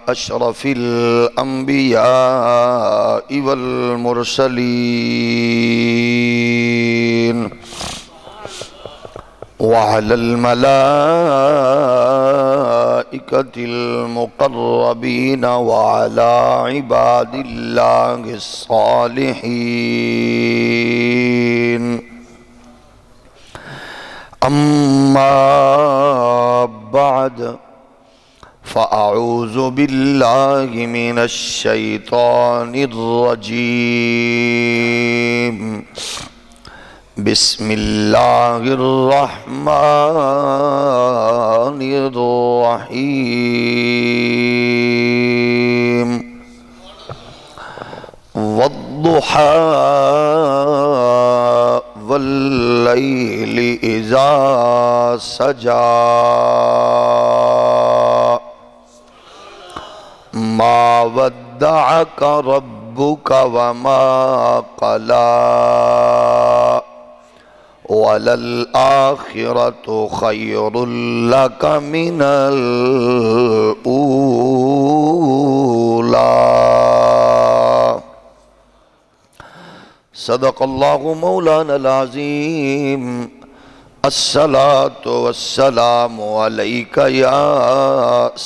أشرف الأنبياء والمرسلين وعلى الملائكة المقربين وعلى عباد الله الصالحين أما بعد فأعوذ بالله من الشيطان الرجيم بسم الله الرحمن الرحيم والضحى والليل إذا سجى ما ودعك ربك وما قلى وَلَلْآخِرَةُ خَيْرٌ لَكَ مِنَ الْأُولَى صدق اللہ مولانا العظیم الصلاة والسلام علیک یا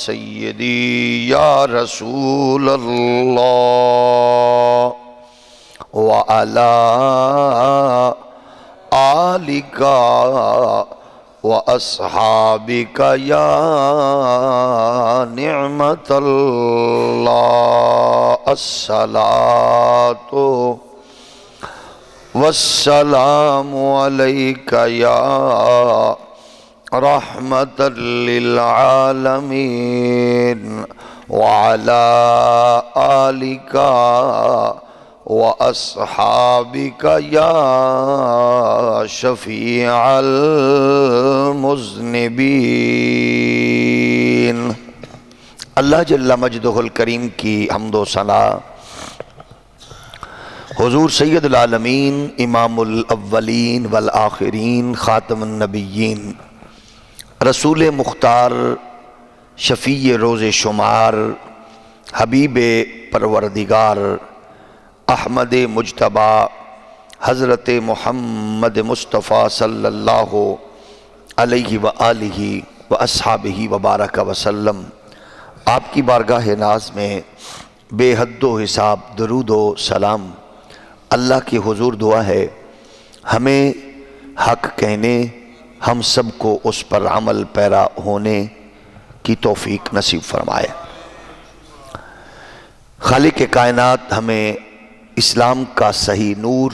سیدی یا رسول اللہ وعلا آلِکَ وَأَصْحَابِکَ یا نعمت اللہ الصلاة والسلام علیک یا رحمت للعالمین وعلا آلِکَ وَأَصْحَابِكَ يَا شَفِيعَ الْمُذْنِبِينَ اللہ جل مجدہ الکریم کی حمد و ثنا حضور سید العالمین امام الاولین والآخرین خاتم النبیین رسول مختار شفیع روز شمار حبیب پروردگار احمد مجتبی حضرت محمد مصطفیٰ صلی اللہ علیہ وآلہ واصحابہ وبارک وسلم آپ کی بارگاہ ناز میں بے حد و حساب درود و سلام اللہ کی حضور دعا ہے ہمیں حق کہنے ہم سب کو اس پر عمل پیرا ہونے کی توفیق نصیب فرمائے۔ خالق کائنات ہمیں اسلام کا صحیح نور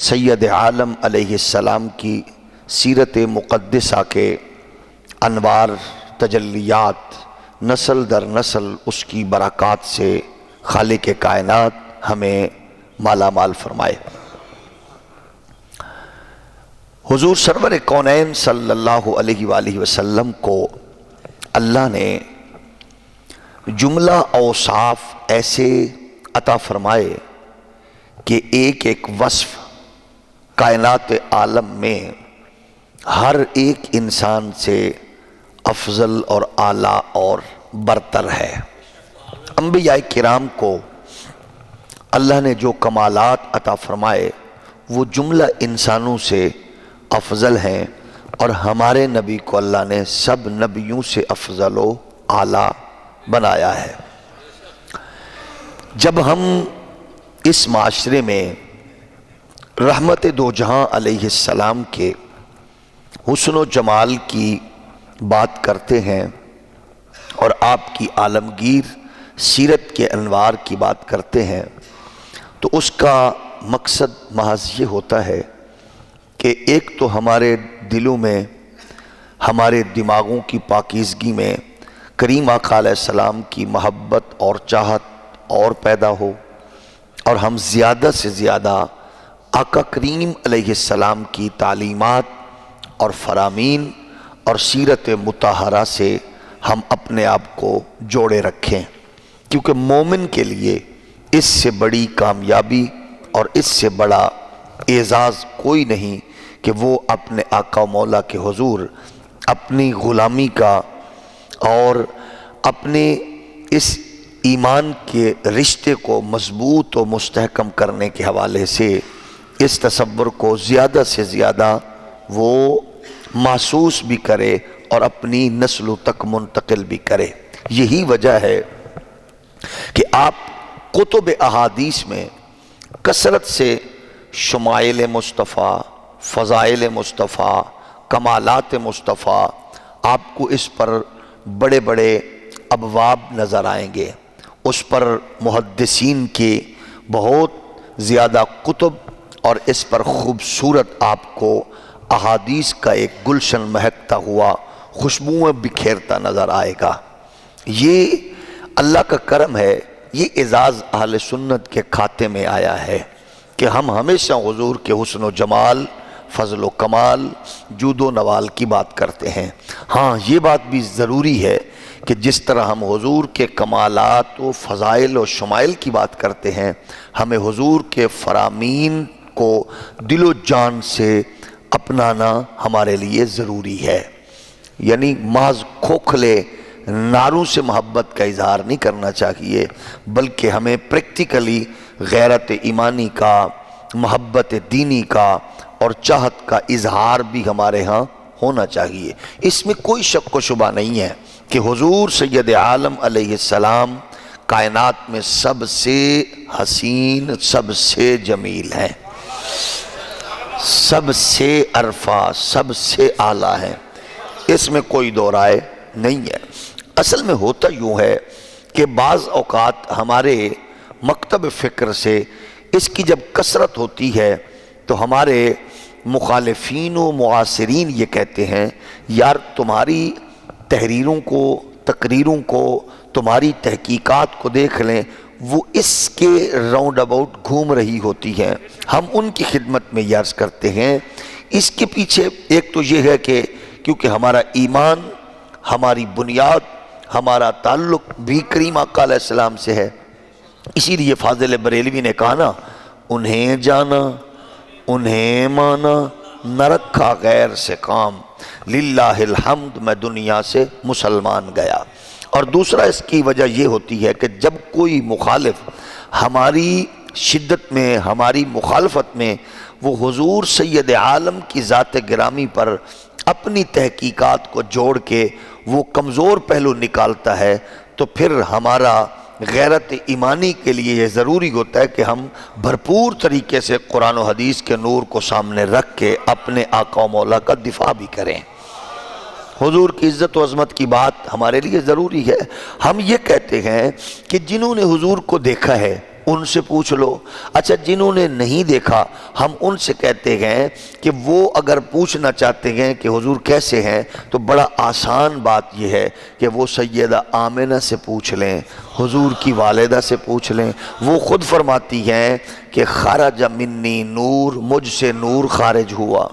سید عالم علیہ السلام کی سیرت مقدسہ کے انوار تجلیات نسل در نسل اس کی برکات سے خالق کائنات ہمیں مالا مال فرمائے۔ حضور سرور کونین صلی اللہ علیہ وآلہ وسلم کو اللہ نے جملہ اوصاف ایسے عطا فرمائے کہ ایک ایک وصف کائنات عالم میں ہر ایک انسان سے افضل اور اعلیٰ اور برتر ہے۔ انبیاء کرام کو اللہ نے جو کمالات عطا فرمائے وہ جملہ انسانوں سے افضل ہیں، اور ہمارے نبی کو اللہ نے سب نبیوں سے افضل و اعلیٰ بنایا ہے۔ جب ہم اس معاشرے میں رحمت دو جہاں علیہ السلام کے حسن و جمال کی بات کرتے ہیں اور آپ کی عالمگیر سیرت کے انوار کی بات کرتے ہیں تو اس کا مقصد محض یہ ہوتا ہے کہ ایک تو ہمارے دلوں میں ہمارے دماغوں کی پاکیزگی میں کریم آقا علیہ السلام کی محبت اور چاہت اور پیدا ہو، اور ہم زیادہ سے زیادہ آقا کریم علیہ السلام کی تعلیمات اور فرامین اور سیرت مطہرہ سے ہم اپنے آپ کو جوڑے رکھیں، کیونکہ مومن کے لیے اس سے بڑی کامیابی اور اس سے بڑا اعزاز کوئی نہیں کہ وہ اپنے آقا و مولا کے حضور اپنی غلامی کا اور اپنے اس ایمان کے رشتے کو مضبوط و مستحکم کرنے کے حوالے سے اس تصور کو زیادہ سے زیادہ وہ محسوس بھی کرے اور اپنی نسلوں تک منتقل بھی کرے۔ یہی وجہ ہے کہ آپ کتب احادیث میں کثرت سے شمائل مصطفیٰ، فضائل مصطفیٰ، کمالات مصطفیٰ، آپ کو اس پر بڑے بڑے ابواب نظر آئیں گے۔ اس پر محدثین کے بہت زیادہ کتب اور اس پر خوبصورت آپ کو احادیث کا ایک گلشن مہکتا ہوا خوشبوئیں بکھیرتا نظر آئے گا۔ یہ اللہ کا کرم ہے، یہ اعزاز اہل سنت کے کھاتے میں آیا ہے کہ ہم ہمیشہ حضور کے حسن و جمال، فضل و کمال، جود و نوال کی بات کرتے ہیں۔ ہاں یہ بات بھی ضروری ہے کہ جس طرح ہم حضور کے کمالات و فضائل و شمائل کی بات کرتے ہیں، ہمیں حضور کے فرامین کو دل و جان سے اپنانا ہمارے لیے ضروری ہے۔ یعنی محض کھوکھلے نعروں سے محبت کا اظہار نہیں کرنا چاہیے، بلکہ ہمیں پریکٹیکلی غیرت ایمانی کا، محبت دینی کا اور چاہت کا اظہار بھی ہمارے ہاں ہونا چاہیے۔ اس میں کوئی شک و شبہ نہیں ہے کہ حضور سید عالم علیہ السلام کائنات میں سب سے حسین، سب سے جمیل ہیں، سب سے عرفہ، سب سے اعلیٰ ہیں، اس میں کوئی دو رائے نہیں ہے۔ اصل میں ہوتا یوں ہے کہ بعض اوقات ہمارے مکتب فکر سے اس کی جب کثرت ہوتی ہے تو ہمارے مخالفین و معاصرین یہ کہتے ہیں یار تمہاری تحریروں کو، تقریروں کو، تمہاری تحقیقات کو دیکھ لیں، وہ اس کے راؤنڈ اباؤٹ گھوم رہی ہوتی ہیں۔ ہم ان کی خدمت میں یہ عرض کرتے ہیں اس کے پیچھے ایک تو یہ ہے کہ کیونکہ ہمارا ایمان، ہماری بنیاد، ہمارا تعلق بھی کریم آقا علیہ السلام سے ہے، اسی لیے فاضل بریلوی نے کہا نا، انہیں جانا، انہیں مانا، نہ رکھا غیر سے کام، للہ الحمد میں دنیا سے مسلمان گیا۔ اور دوسرا اس کی وجہ یہ ہوتی ہے کہ جب کوئی مخالف ہماری شدت میں، ہماری مخالفت میں، وہ حضور سید عالم کی ذات گرامی پر اپنی تحقیقات کو جوڑ کے وہ کمزور پہلو نکالتا ہے، تو پھر ہمارا غیرت ایمانی کے لیے یہ ضروری ہوتا ہے کہ ہم بھرپور طریقے سے قرآن و حدیث کے نور کو سامنے رکھ کے اپنے آقا و مولا کا دفاع بھی کریں۔ حضور کی عزت و عظمت کی بات ہمارے لیے ضروری ہے۔ ہم یہ کہتے ہیں کہ جنہوں نے حضور کو دیکھا ہے ان سے پوچھ لو۔ اچھا جنہوں نے نہیں دیکھا ہم ان سے کہتے ہیں کہ وہ اگر پوچھنا چاہتے ہیں کہ حضور کیسے ہیں تو بڑا آسان بات یہ ہے کہ وہ سیدہ آمنہ سے پوچھ لیں، حضور کی والدہ سے پوچھ لیں۔ وہ خود فرماتی ہیں کہ خرج منی نور، مجھ سے نور خارج ہوا۔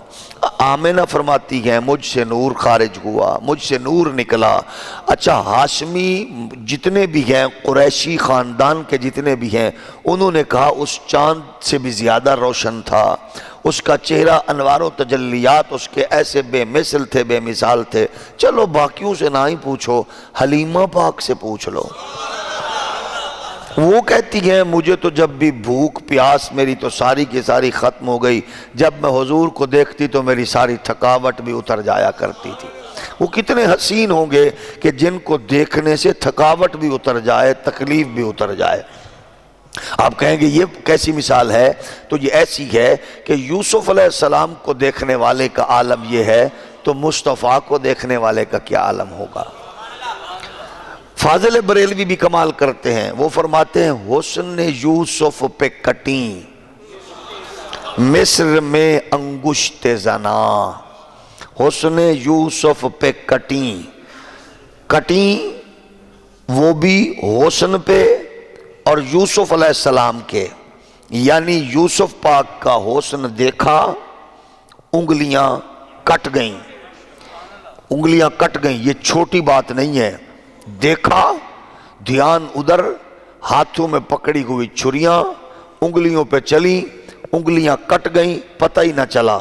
آمنہ فرماتی ہیں مجھ سے نور خارج ہوا، مجھ سے نور نکلا۔ اچھا ہاشمی جتنے بھی ہیں، قریشی خاندان کے جتنے بھی ہیں، انہوں نے کہا اس چاند سے بھی زیادہ روشن تھا، اس کا چہرہ انوار و تجلیات اس کے ایسے بے مثل تھے، بے مثال تھے۔ چلو باقیوں سے نہ ہی پوچھو، حلیمہ پاک سے پوچھ لو۔ وہ کہتی ہیں مجھے تو جب بھی بھوک پیاس میری تو ساری کی ساری ختم ہو گئی، جب میں حضور کو دیکھتی تو میری ساری تھکاوٹ بھی اتر جایا کرتی تھی۔ وہ کتنے حسین ہوں گے کہ جن کو دیکھنے سے تھکاوٹ بھی اتر جائے، تکلیف بھی اتر جائے۔ آپ کہیں گے یہ کیسی مثال ہے؟ تو یہ ایسی ہے کہ یوسف علیہ السلام کو دیکھنے والے کا عالم یہ ہے تو مصطفیٰ کو دیکھنے والے کا کیا عالم ہوگا؟ فاضل بریلوی بھی کمال کرتے ہیں، وہ فرماتے ہیں حسن یوسف پہ کٹیں مصر میں انگشت زنا، حسن یوسف پہ کٹیں، کٹیں وہ بھی حسن پہ اور یوسف علیہ السلام کے، یعنی یوسف پاک کا حسن دیکھا، انگلیاں کٹ گئیں، انگلیاں کٹ گئیں، یہ چھوٹی بات نہیں ہے۔ دیکھا، دھیان ادھر، ہاتھوں میں پکڑی ہوئی چھریاں انگلیوں پہ چلی، انگلیاں کٹ گئیں، پتہ ہی نہ چلا۔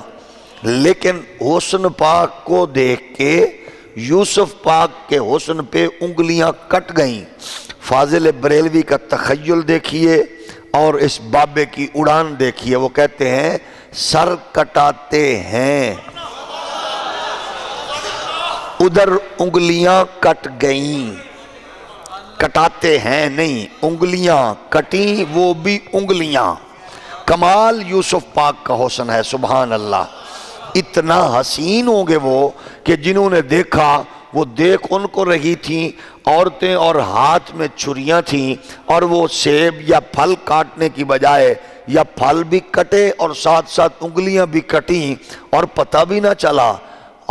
لیکن حسن پاک کو دیکھ کے یوسف پاک کے حسن پہ انگلیاں کٹ گئیں۔ فاضل بریلوی کا تخیل دیکھیے اور اس بابے کی اڑان دیکھیے. وہ کہتے ہیں سر کٹاتے ہیں ادھر انگلیاں کٹ گئیں. کٹاتے ہیں نہیں، انگلیاں کٹیں، وہ بھی انگلیاں. کمال یوسف پاک کا حسن ہے، سبحان اللہ. اتنا حسین ہوں گے وہ کہ جنہوں نے دیکھا وہ دیکھ ان کو رہی تھیں عورتیں اور ہاتھ میں چھریاں تھیں اور وہ سیب یا پھل کاٹنے کی بجائے یا پھل بھی کٹے اور ساتھ ساتھ انگلیاں بھی کٹیں اور پتہ بھی نہ چلا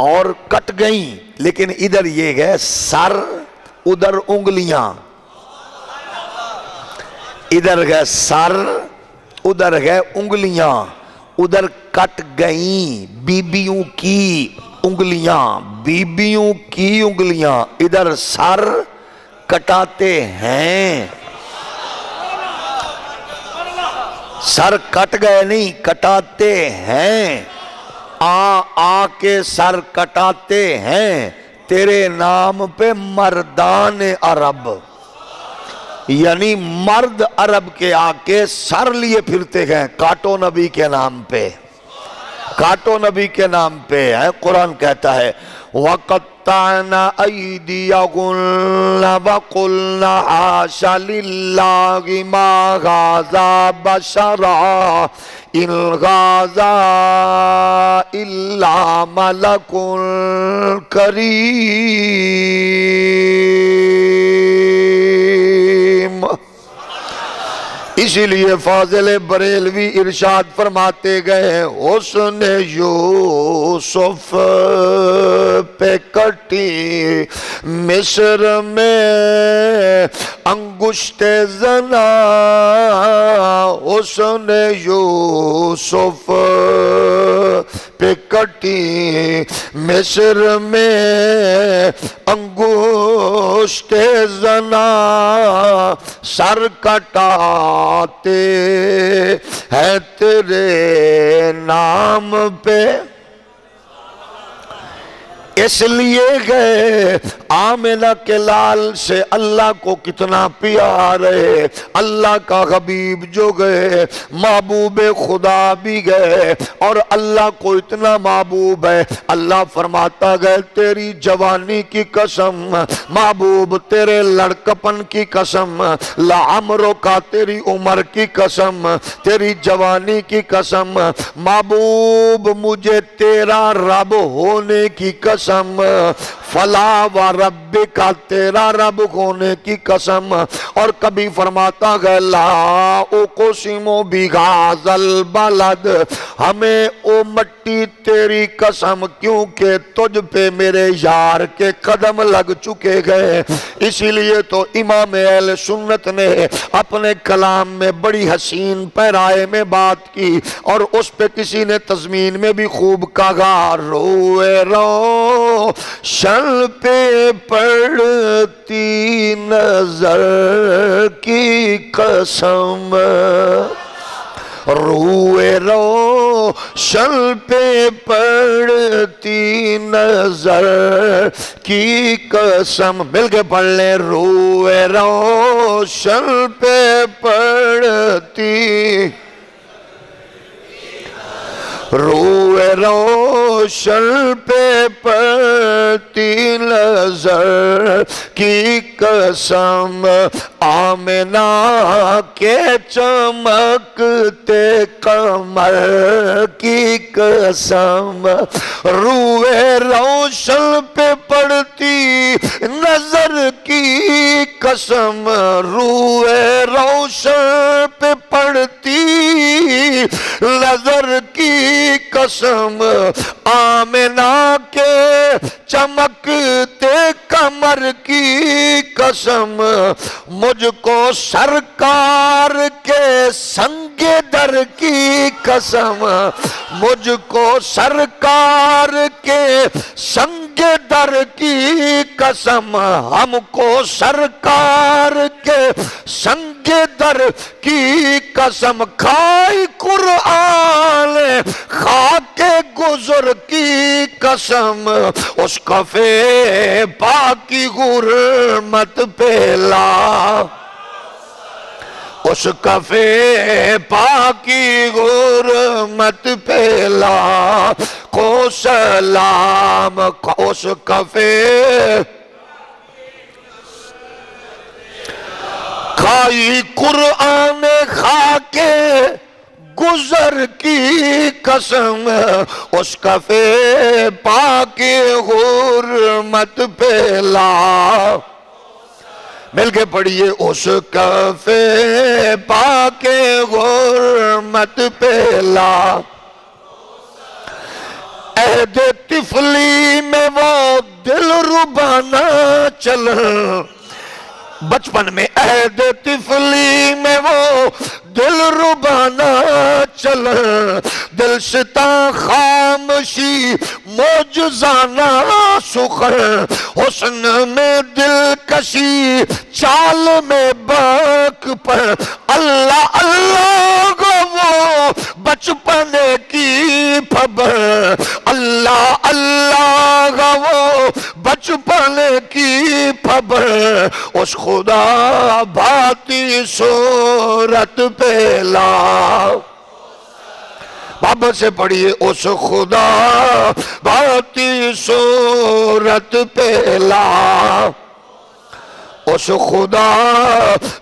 اور کٹ گئیں. لیکن ادھر یہ گئے سر ادھر انگلیاں، ادھر گئے سر ادھر گئے انگلیاں. ادھر کٹ گئیں بیبیوں کی انگلیاں، بیبیوں کی انگلیاں. ادھر سر کٹاتے ہیں. سر کٹ گئے نہیں، کٹاتے ہیں. آ کے سر کٹاتے ہیں تیرے نام پہ مردان عرب، یعنی مرد عرب کے آ کے سر لیے پھرتے گئے. کاٹو نبی کے نام پہ، کاٹو نبی کے نام پہ ہے. قرآن کہتا ہے وَقَطَّعْنَا أَيْدِيَهُنَّ وَقُلْنَا حَاشَ لِلَّهِ مَا هَٰذَا بَشَرًا إِنْ هَٰذَا إِلَّا مَلَكٌ كَرِيمٌ. اسی لیے فاضل بریلوی ارشاد فرماتے گئے حسن یوسف پہ کٹی مصر میں انگشت زنا. حسن یوسف پہ کٹی مصر میں انگشت زنا. سر کٹاتے ہیں تیرے نام پہ. اس لیے گئے آمنہ کے لال سے اللہ کو کتنا پیار ہے. اللہ کا حبیب جو گئے محبوب خدا بھی گئے اور اللہ کو اتنا محبوب ہے. اللہ فرماتا گئے تیری جوانی کی قسم محبوب، تیرے لڑکپن کی قسم، لعمرو کا تیری عمر کی قسم، تیری جوانی کی قسم محبوب، مجھے تیرا رب ہونے کی قسم، فلا و رب کا تیرا رب ہونے کی قسم. اور کبھی فرماتا ہے لا اقسم بہذا البلد، ہمیں او مٹی تیری قسم کیونکہ تجھ پہ میرے یار کے قدم لگ چکے گئے. اسی لیے تو امام اہل سنت نے اپنے کلام میں بڑی حسین پیرائے میں بات کی اور اس پہ کسی نے تضمین میں بھی خوب کہا روئے رو شل پہ پڑتی نظر کی قسم، روئے رو شل پہ پڑتی نظر کی قسم. مل کے پڑھ لیں روئے رو شل پہ پڑتی، روئے روشن پہ پڑتی نظر کی قسم، آمنہ کے چمکتے قمر کی قسم. روئے روشن پہ پڑتی نظر کی قسم، روئے روشن پہ پڑتی نظر کی قسم، آمنہ کے چمکتے قمر کی قسم. مجھ کو سرکار کے سنگ در کی قسم، مجھ کو سرکار کے سنگ در کی قسم، ہم کو سرکار کے سنگ کے در کی قسم کھائی قرآن، خاک گزر کی قسم اس کفے پاک کی غرمت پہ لا، اس کفے پاک کی غرمت پہ لا کو سلام، اس کفے کھائی قرآن خاک گزر کی قسم اس کفے پاک غرمت پہ لا، مل کے پڑھیے اس کفے پاک غرمت پہ لا، عہد طفلی میں وہ دل ربانا چل، بچپن میں عہد طفلی میں وہ دل ربانا چل، دل شتا خاموشی معجزانہ سخن، حسن میں دل کشی چال میں باک پر، اللہ اللہ گو وہ بچپن کی خبر، اللہ اللہ گو وہ بچپن کی خبر، اس خدا بھاتی صورت پہ لا، بابا سے پڑھیے اس خدا بھاتی صورت پہ لا، اس خدا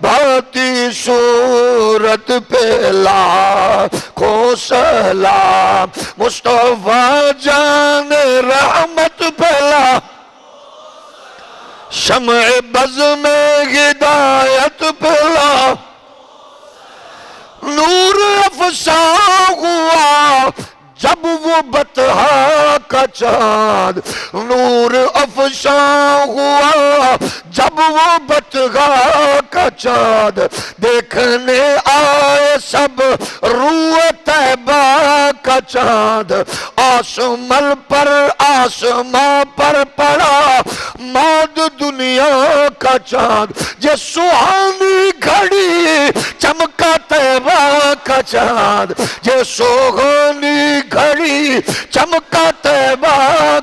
بھاتی صورت پہ لا کو سلام، مصطفیٰ جان رحمت پہ لا، شمع بز میں ہدایت پہ لا، نور افشاں ہوا جب وہ بطحا کا چاند، نور افشاں ہوا جب وہ بطحا کا چاند، دیکھنے آئے سب روح طیبہ کا چاند، آسمان پر پڑا ماد دنیا کا چاند، یہ سہانی گھڑی چمکا طیبہ کا چاند، یہ سہانی گھڑی چمکا طیبہ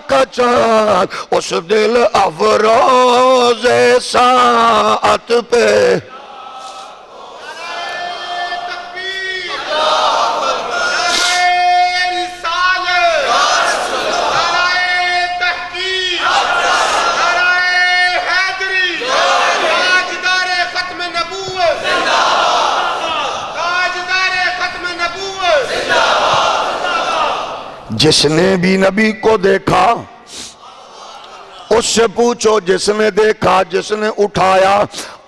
کا چاند، اس دل افروز ساعت پہ جس نے بھی نبی کو دیکھا اس سے پوچھو، جس نے دیکھا جس نے اٹھایا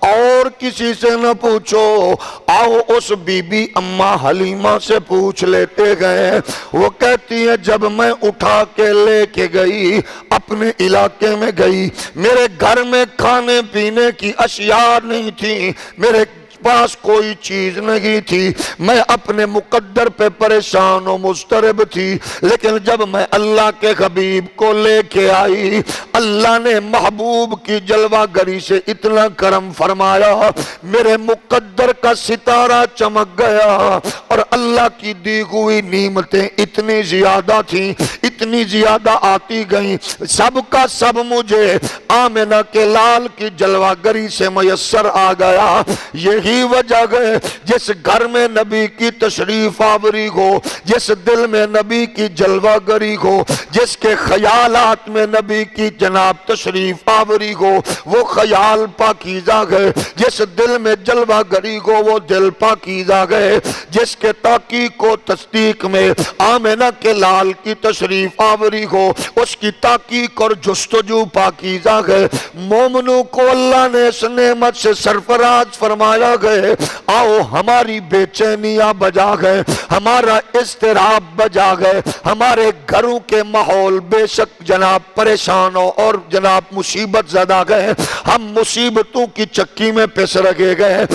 اور کسی سے نہ پوچھو، آؤ اس بی بی اماں حلیمہ سے پوچھ لیتے گئے، وہ کہتی ہے جب میں اٹھا کے لے کے گئی اپنے علاقے میں گئی، میرے گھر میں کھانے پینے کی اشیاء نہیں تھی، میرے پاس کوئی چیز نہیں تھی، میں اپنے مقدر پہ پریشان و مضطرب تھی، لیکن جب میں اللہ کے حبیب کو لے کے آئی، اللہ نے محبوب کی جلوہ گری سے اتنا کرم فرمایا، میرے مقدر کا ستارہ چمک گیا، اور اللہ کی دی ہوئی نعمتیں اتنی زیادہ تھیں، اتنی زیادہ آتی گئیں، سب کا سب مجھے آمنہ کے لال کی جلوہ گری سے میسر آ گیا۔ یہی وجہ ہے جس گھر میں نبی کی تشریف آوری ہو، جس دل میں نبی کی جلوہ گری ہو، جس کے خیالات میں نبی کی جناب تشریف آوری ہو، وہ خیال پاکیزہ ہے، جس دل میں جلوہ گری ہو وہ دل پاکیزہ ہے، جس کے تحقیق و تصدیق میں آمنہ کے لال کی تشریف آوری ہو اس کی تحقیق اور جستجو پاکیزہ ہے۔ مومنوں کو اللہ نے اس نعمت سے سرفراز فرمایا گئے، آؤ ہماری بے چینیاں بجا گئے، ہمارا اضطراب بجا گئے، ہمارے گھروں کے ماحول بے شک جناب پریشانوں اور جناب مصیبت زدہ گئے، ہم مصیبتوں کی چکی میں پس رگے گئے،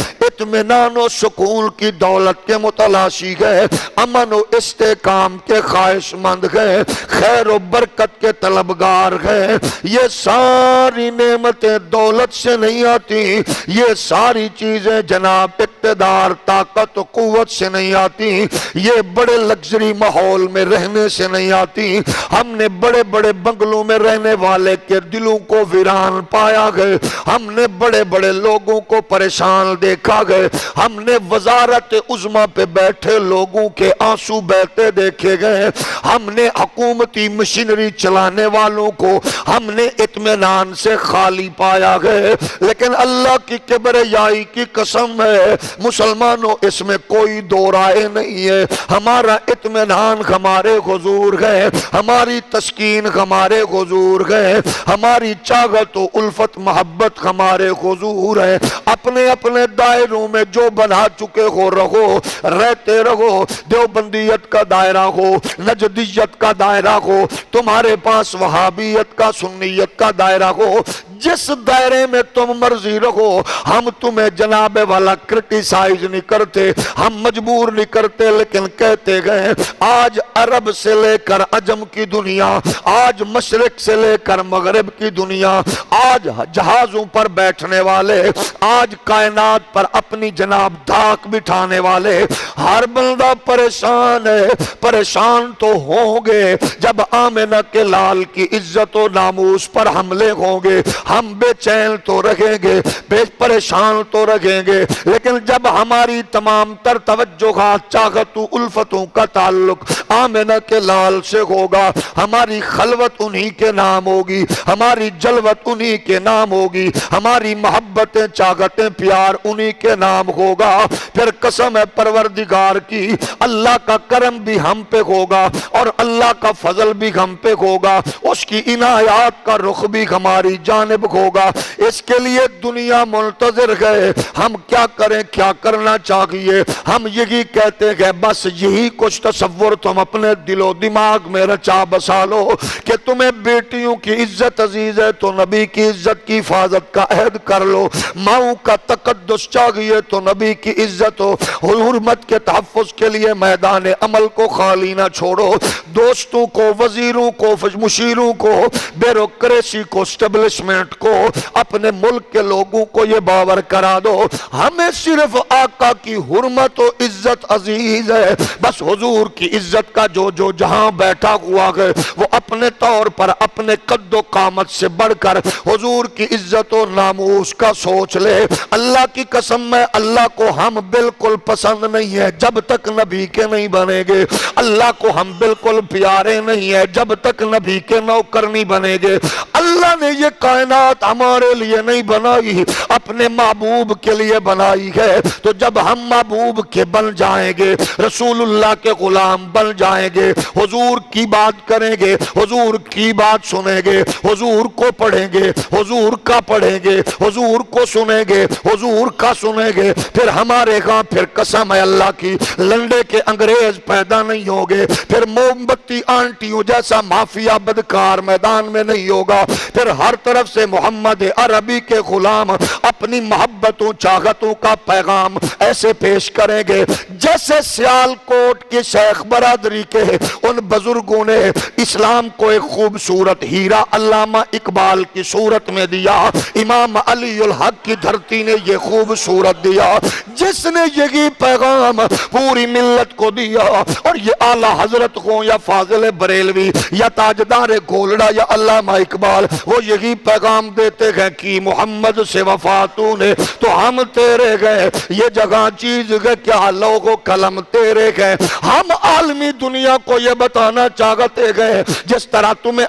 اطمینان و سکون کی دولت کے متلاشی گئے، امن و استحکام کے خواہش مند گئے، خیر و برکت کے طلبگار گئے۔ یہ ساری نعمتیں دولت سے نہیں آتی، یہ ساری چیزیں جناب اقتدار طاقت و قوت سے نہیں آتی، یہ بڑے لگژری ماحول میں رہنے سے نہیں آتی۔ ہم نے بڑے بڑے بنگلوں میں رہنے والے کے دلوں کو ویران پایا گئے، ہم نے بڑے بڑے لوگوں کو پریشان دیکھا گئے، ہم نے وزارت عظمیٰ پہ بیٹھے لوگوں کے آنسو بہتے دیکھے گئے، ہم نے حکومتی مشینری چلانے والوں کو ہم نے اطمینان سے خالی پایا گئے۔ لیکن اللہ کی کبریائی کی قسم ہے مسلمانوں، اس میں کوئی دو رائے نہیں ہے، ہمارا اطمینان ہمارے حضور گئے، ہماری تسکین ہمارے حضور گئے، ہماری چاہت و الفت محبت ہمارے حضور ہے۔ اپنے اپنے دائروں میں جو بنا چکے ہو رہو، رہتے رہو، دیوبندیت کا دائرہ ہو، نجدیت کا دائرہ ہو، تمہارے پاس وہابیت کا سنیت کا دائرہ ہو، جس دائرے میں تم مرضی رہو، ہم تمہیں جناب والا کرٹیسائز نہیں کرتے، ہم مجبور نہیں کرتے، لیکن کہتے گئے آج عرب سے لے کر عجم کی دنیا، آج مشرق سے لے کر مغرب کی دنیا، آج جہازوں پر بیٹھنے والے، آج کائنات پر اپنی جناب دھاک بٹھانے والے، ہر بندہ پریشان ہے۔ پریشان تو ہوں گے جب آمنہ کے لال کی عزت و ناموس پر حملے ہوں گے، ہم بے چین تو رہیں گے، بے پریشان تو رہیں گے، لیکن جب ہماری تمام تر توجہات چاہت و الفتوں کا تعلق آمنہ کے لال سے ہوگا، ہماری خلوت انہی کے نام ہوگی، ہماری جلوت انہی کے نام ہوگی، ہماری محبتیں چاہتیں پیار انہی کے نام ہوگا، پھر قسم ہے پروردگار کی اللہ کا کرم بھی ہم پہ ہوگا اور اللہ کا فضل بھی ہم پہ ہوگا، اس کی عنایات کا رخ بھی ہماری جانب ہوگا۔ اس کے لیے دنیا منتظر ہے، ہم کیا کریں، کیا کرنا چاہیے؟ ہم یہی کہتے ہیں بس یہی کچھ تصور تم اپنے دل و دماغ میں رچا بسا لو کہ تمہیں بیٹیوں کی عزت عزیز ہے تو نبی کی عزت کی حفاظت کا عہد کر لو، ماؤں کا تقدس چاہیے تو نبی کی عزت و حرمت کے تحفظ کے لیے میدان عمل کو خالی نہ چھوڑو، دوستوں کو، وزیروں کو، مشیروں کو، بیوروکریسی کو، اسٹیبلشمنٹ کو، اپنے ملک کے لوگوں کو یہ باور کرا دو ہمیں صرف آقا کی حرمت و عزت عزیز ہے، بس حضور کی عزت کا جو جہاں بیٹھا ہوا ہے وہ اپنے طور پر اپنے قد و قامت سے بڑھ کر حضور کی عزت و ناموس کا سوچ لے۔ اللہ کی قسم میں اللہ کو ہم بالکل پسند نہیں ہے جب تک نبی کے نہیں بنے گے، اللہ کو ہم بالکل پیارے نہیں ہے جب تک نبی کے نوکر نہیں بنے گے۔ اللہ نے یہ کائنات ہمارے لیے نہیں بنائی، اپنے محبوب کے لیے بنائی ہے، تو جب ہم محبوب کے بن جائیں گے، رسول اللہ کے غلام بن جائیں گے، حضور کی بات کریں گے، حضور کی بات سنیں گے، حضور کو پڑھیں گے، حضور کا پڑھیں گے، حضور کو سنیں گے، حضور کا سنیں گے، پھر ہمارے ہاں پھر قسم ہے اللہ کی لنڈے کے انگریز پیدا نہیں ہوگے، پھر موم بتی آنٹیوں جیسا مافیا بدکار میدان میں نہیں ہوگا، پھر ہر طرف سے محمد عربی کے غلام اپنی محبتوں چاہتوں کا پیغام ایسے پیش کریں گے جیسے سیال کوٹ کی شیخ برادری کے ان بزرگوں نے اسلام کو ایک خوبصورت ہیرا علامہ اقبال کی صورت میں دیا، امام علی الحق کی دھرتی نے یہ خوبصورت دیا، جس نے یہی پیغام پوری ملت کو دیا، اور یہ اعلیٰ حضرت ہوں یا فاضل بریلوی یا تاجدار گولڑا یا علامہ اقبال، وہ یہی پیغام دیتے ہیں کہ محمد سے وفاتوں نے تو ہم تیرے گئے، یہ جگہ چیز ہے کیا لوگو قلم تیرے گئے۔ ہم عالمی دنیا کو یہ بتانا چاہتے گئے جس طرح تمہیں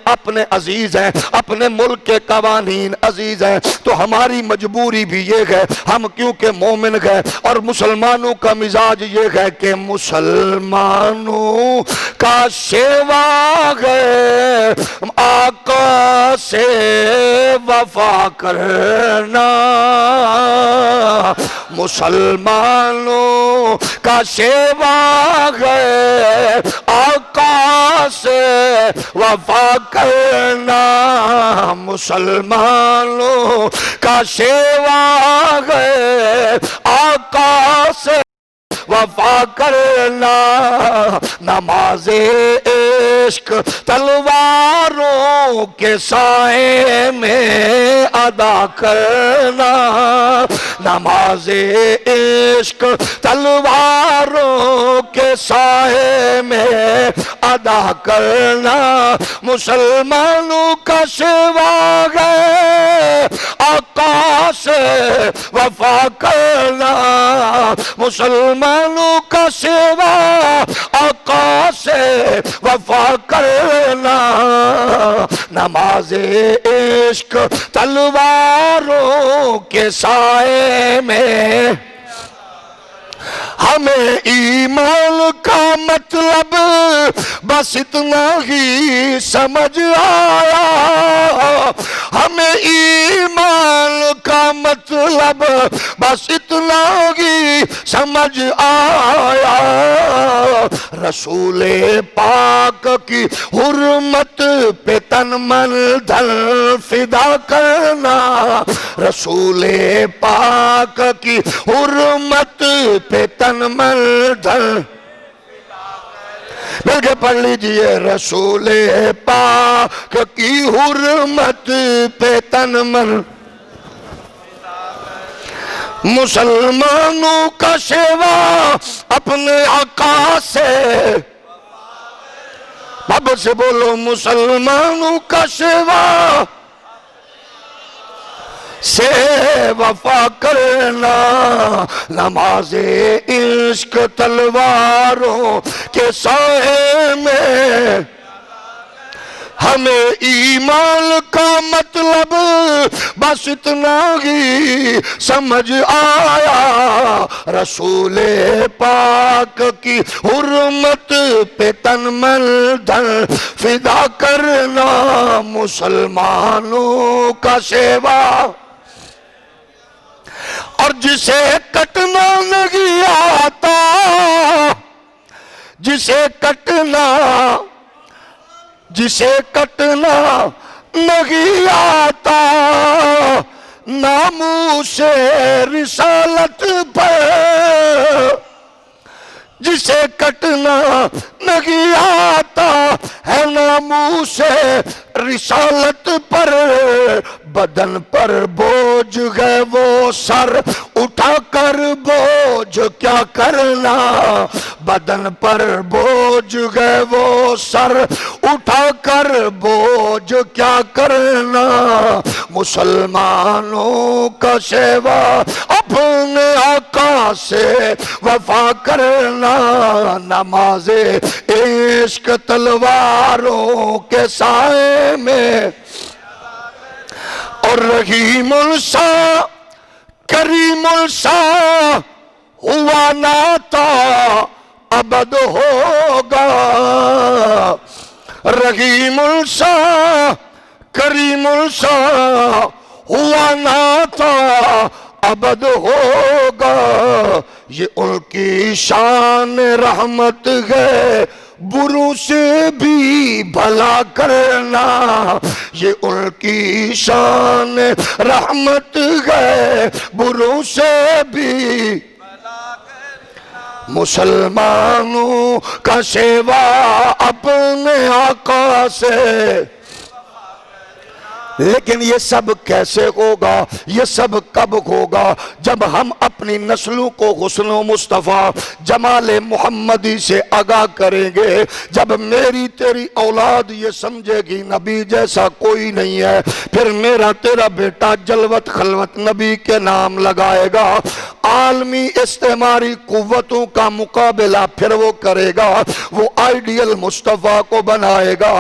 اپنے عزیز ہیں، اپنے ملک کے قوانین عزیز ہیں، تو ہماری مجبوری بھی یہ ہے، ہم کیونکہ مومن گئے اور مسلمانوں کا مزاج یہ ہے کہ مسلمانوں کا شیوا گئے آقا سے وفا کرنا، مسلمانوں کا شیوا گئے آقا سے وفا کرنا، مسلمانوں کا شیوا گئے آقا سے وفا کرنا، نماز عشق تلواروں کے سائے میں ادا کرنا، نماز عشق تلواروں کے سائے میں ادا کرنا، مسلمانوں کا سوا ہے آقا سے وفا کرنا، مسلمانوں کا سوا آقا سے وفا کرنا، نماز عشق تلواروں کے سائے میں، ہمیں ایمان کا مطلب بس اتنا ہی سمجھ آیا، ہمیں ایمان کا مطلب بس اتنا ہی سمجھ آیا، رسول پاک کی حرمت پہ تن من دھن فدا کرنا، رسول پاک کی حرمت پہ تن من دھن، مل کے پڑھ لیجئے، رسول پاک کی حرمت پہ تن من، مسلمانوں کا سوا اپنے آقا سے، اب سے بولو، مسلمانوں کا سوا سے وفا کرنا، نماز عشق تلواروں کے سائے میں، ہمیں ایمان کا مطلب بس اتنا ہی سمجھ آیا، رسول پاک کی حرمت پہ تن من دھن فدا کرنا، مسلمانوں کا سوا، اور جسے کٹنا نہیں آتا، جسے کٹنا نہیں آتا، ناموس رسالت پر، جسے کٹنا نہیں آتا ہے ناموس رسالت پر، بدن پر بوجھ ہے وہ سر اٹھا کر بوجھ کیا کرنا، بدن پر بوجھ ہے وہ سر اٹھا کر بوجھ کیا کرنا، مسلمانوں کا سوا اپنے آقا سے وفا کرنا، نماز عشق تلواروں کے سائے میں، اور رحیم السا کریم السا ہوا ناتا ابد ہوگا، رحیم السا کریم السا ہوا ناتا ابد ہوگا، یہ ان کی شان رحمت ہے بروں سے بھی بھلا کرنا، یہ ان کی شان رحمت ہے بروں سے بھی بھلا کرنا، مسلمانوں کا سوا اپنے آقا سے، لیکن یہ سب کیسے ہوگا، یہ سب کب ہوگا، جب ہم اپنی نسلوں کو حسن و مصطفیٰ جمال محمدی سے آگاہ کریں گے، جب میری تیری اولاد یہ سمجھے گی نبی جیسا کوئی نہیں ہے، پھر میرا تیرا بیٹا جلوت خلوت نبی کے نام لگائے گا، عالمی استعماری قوتوں کا مقابلہ پھر وہ کرے گا، وہ آئیڈیل مصطفیٰ کو بنائے گا،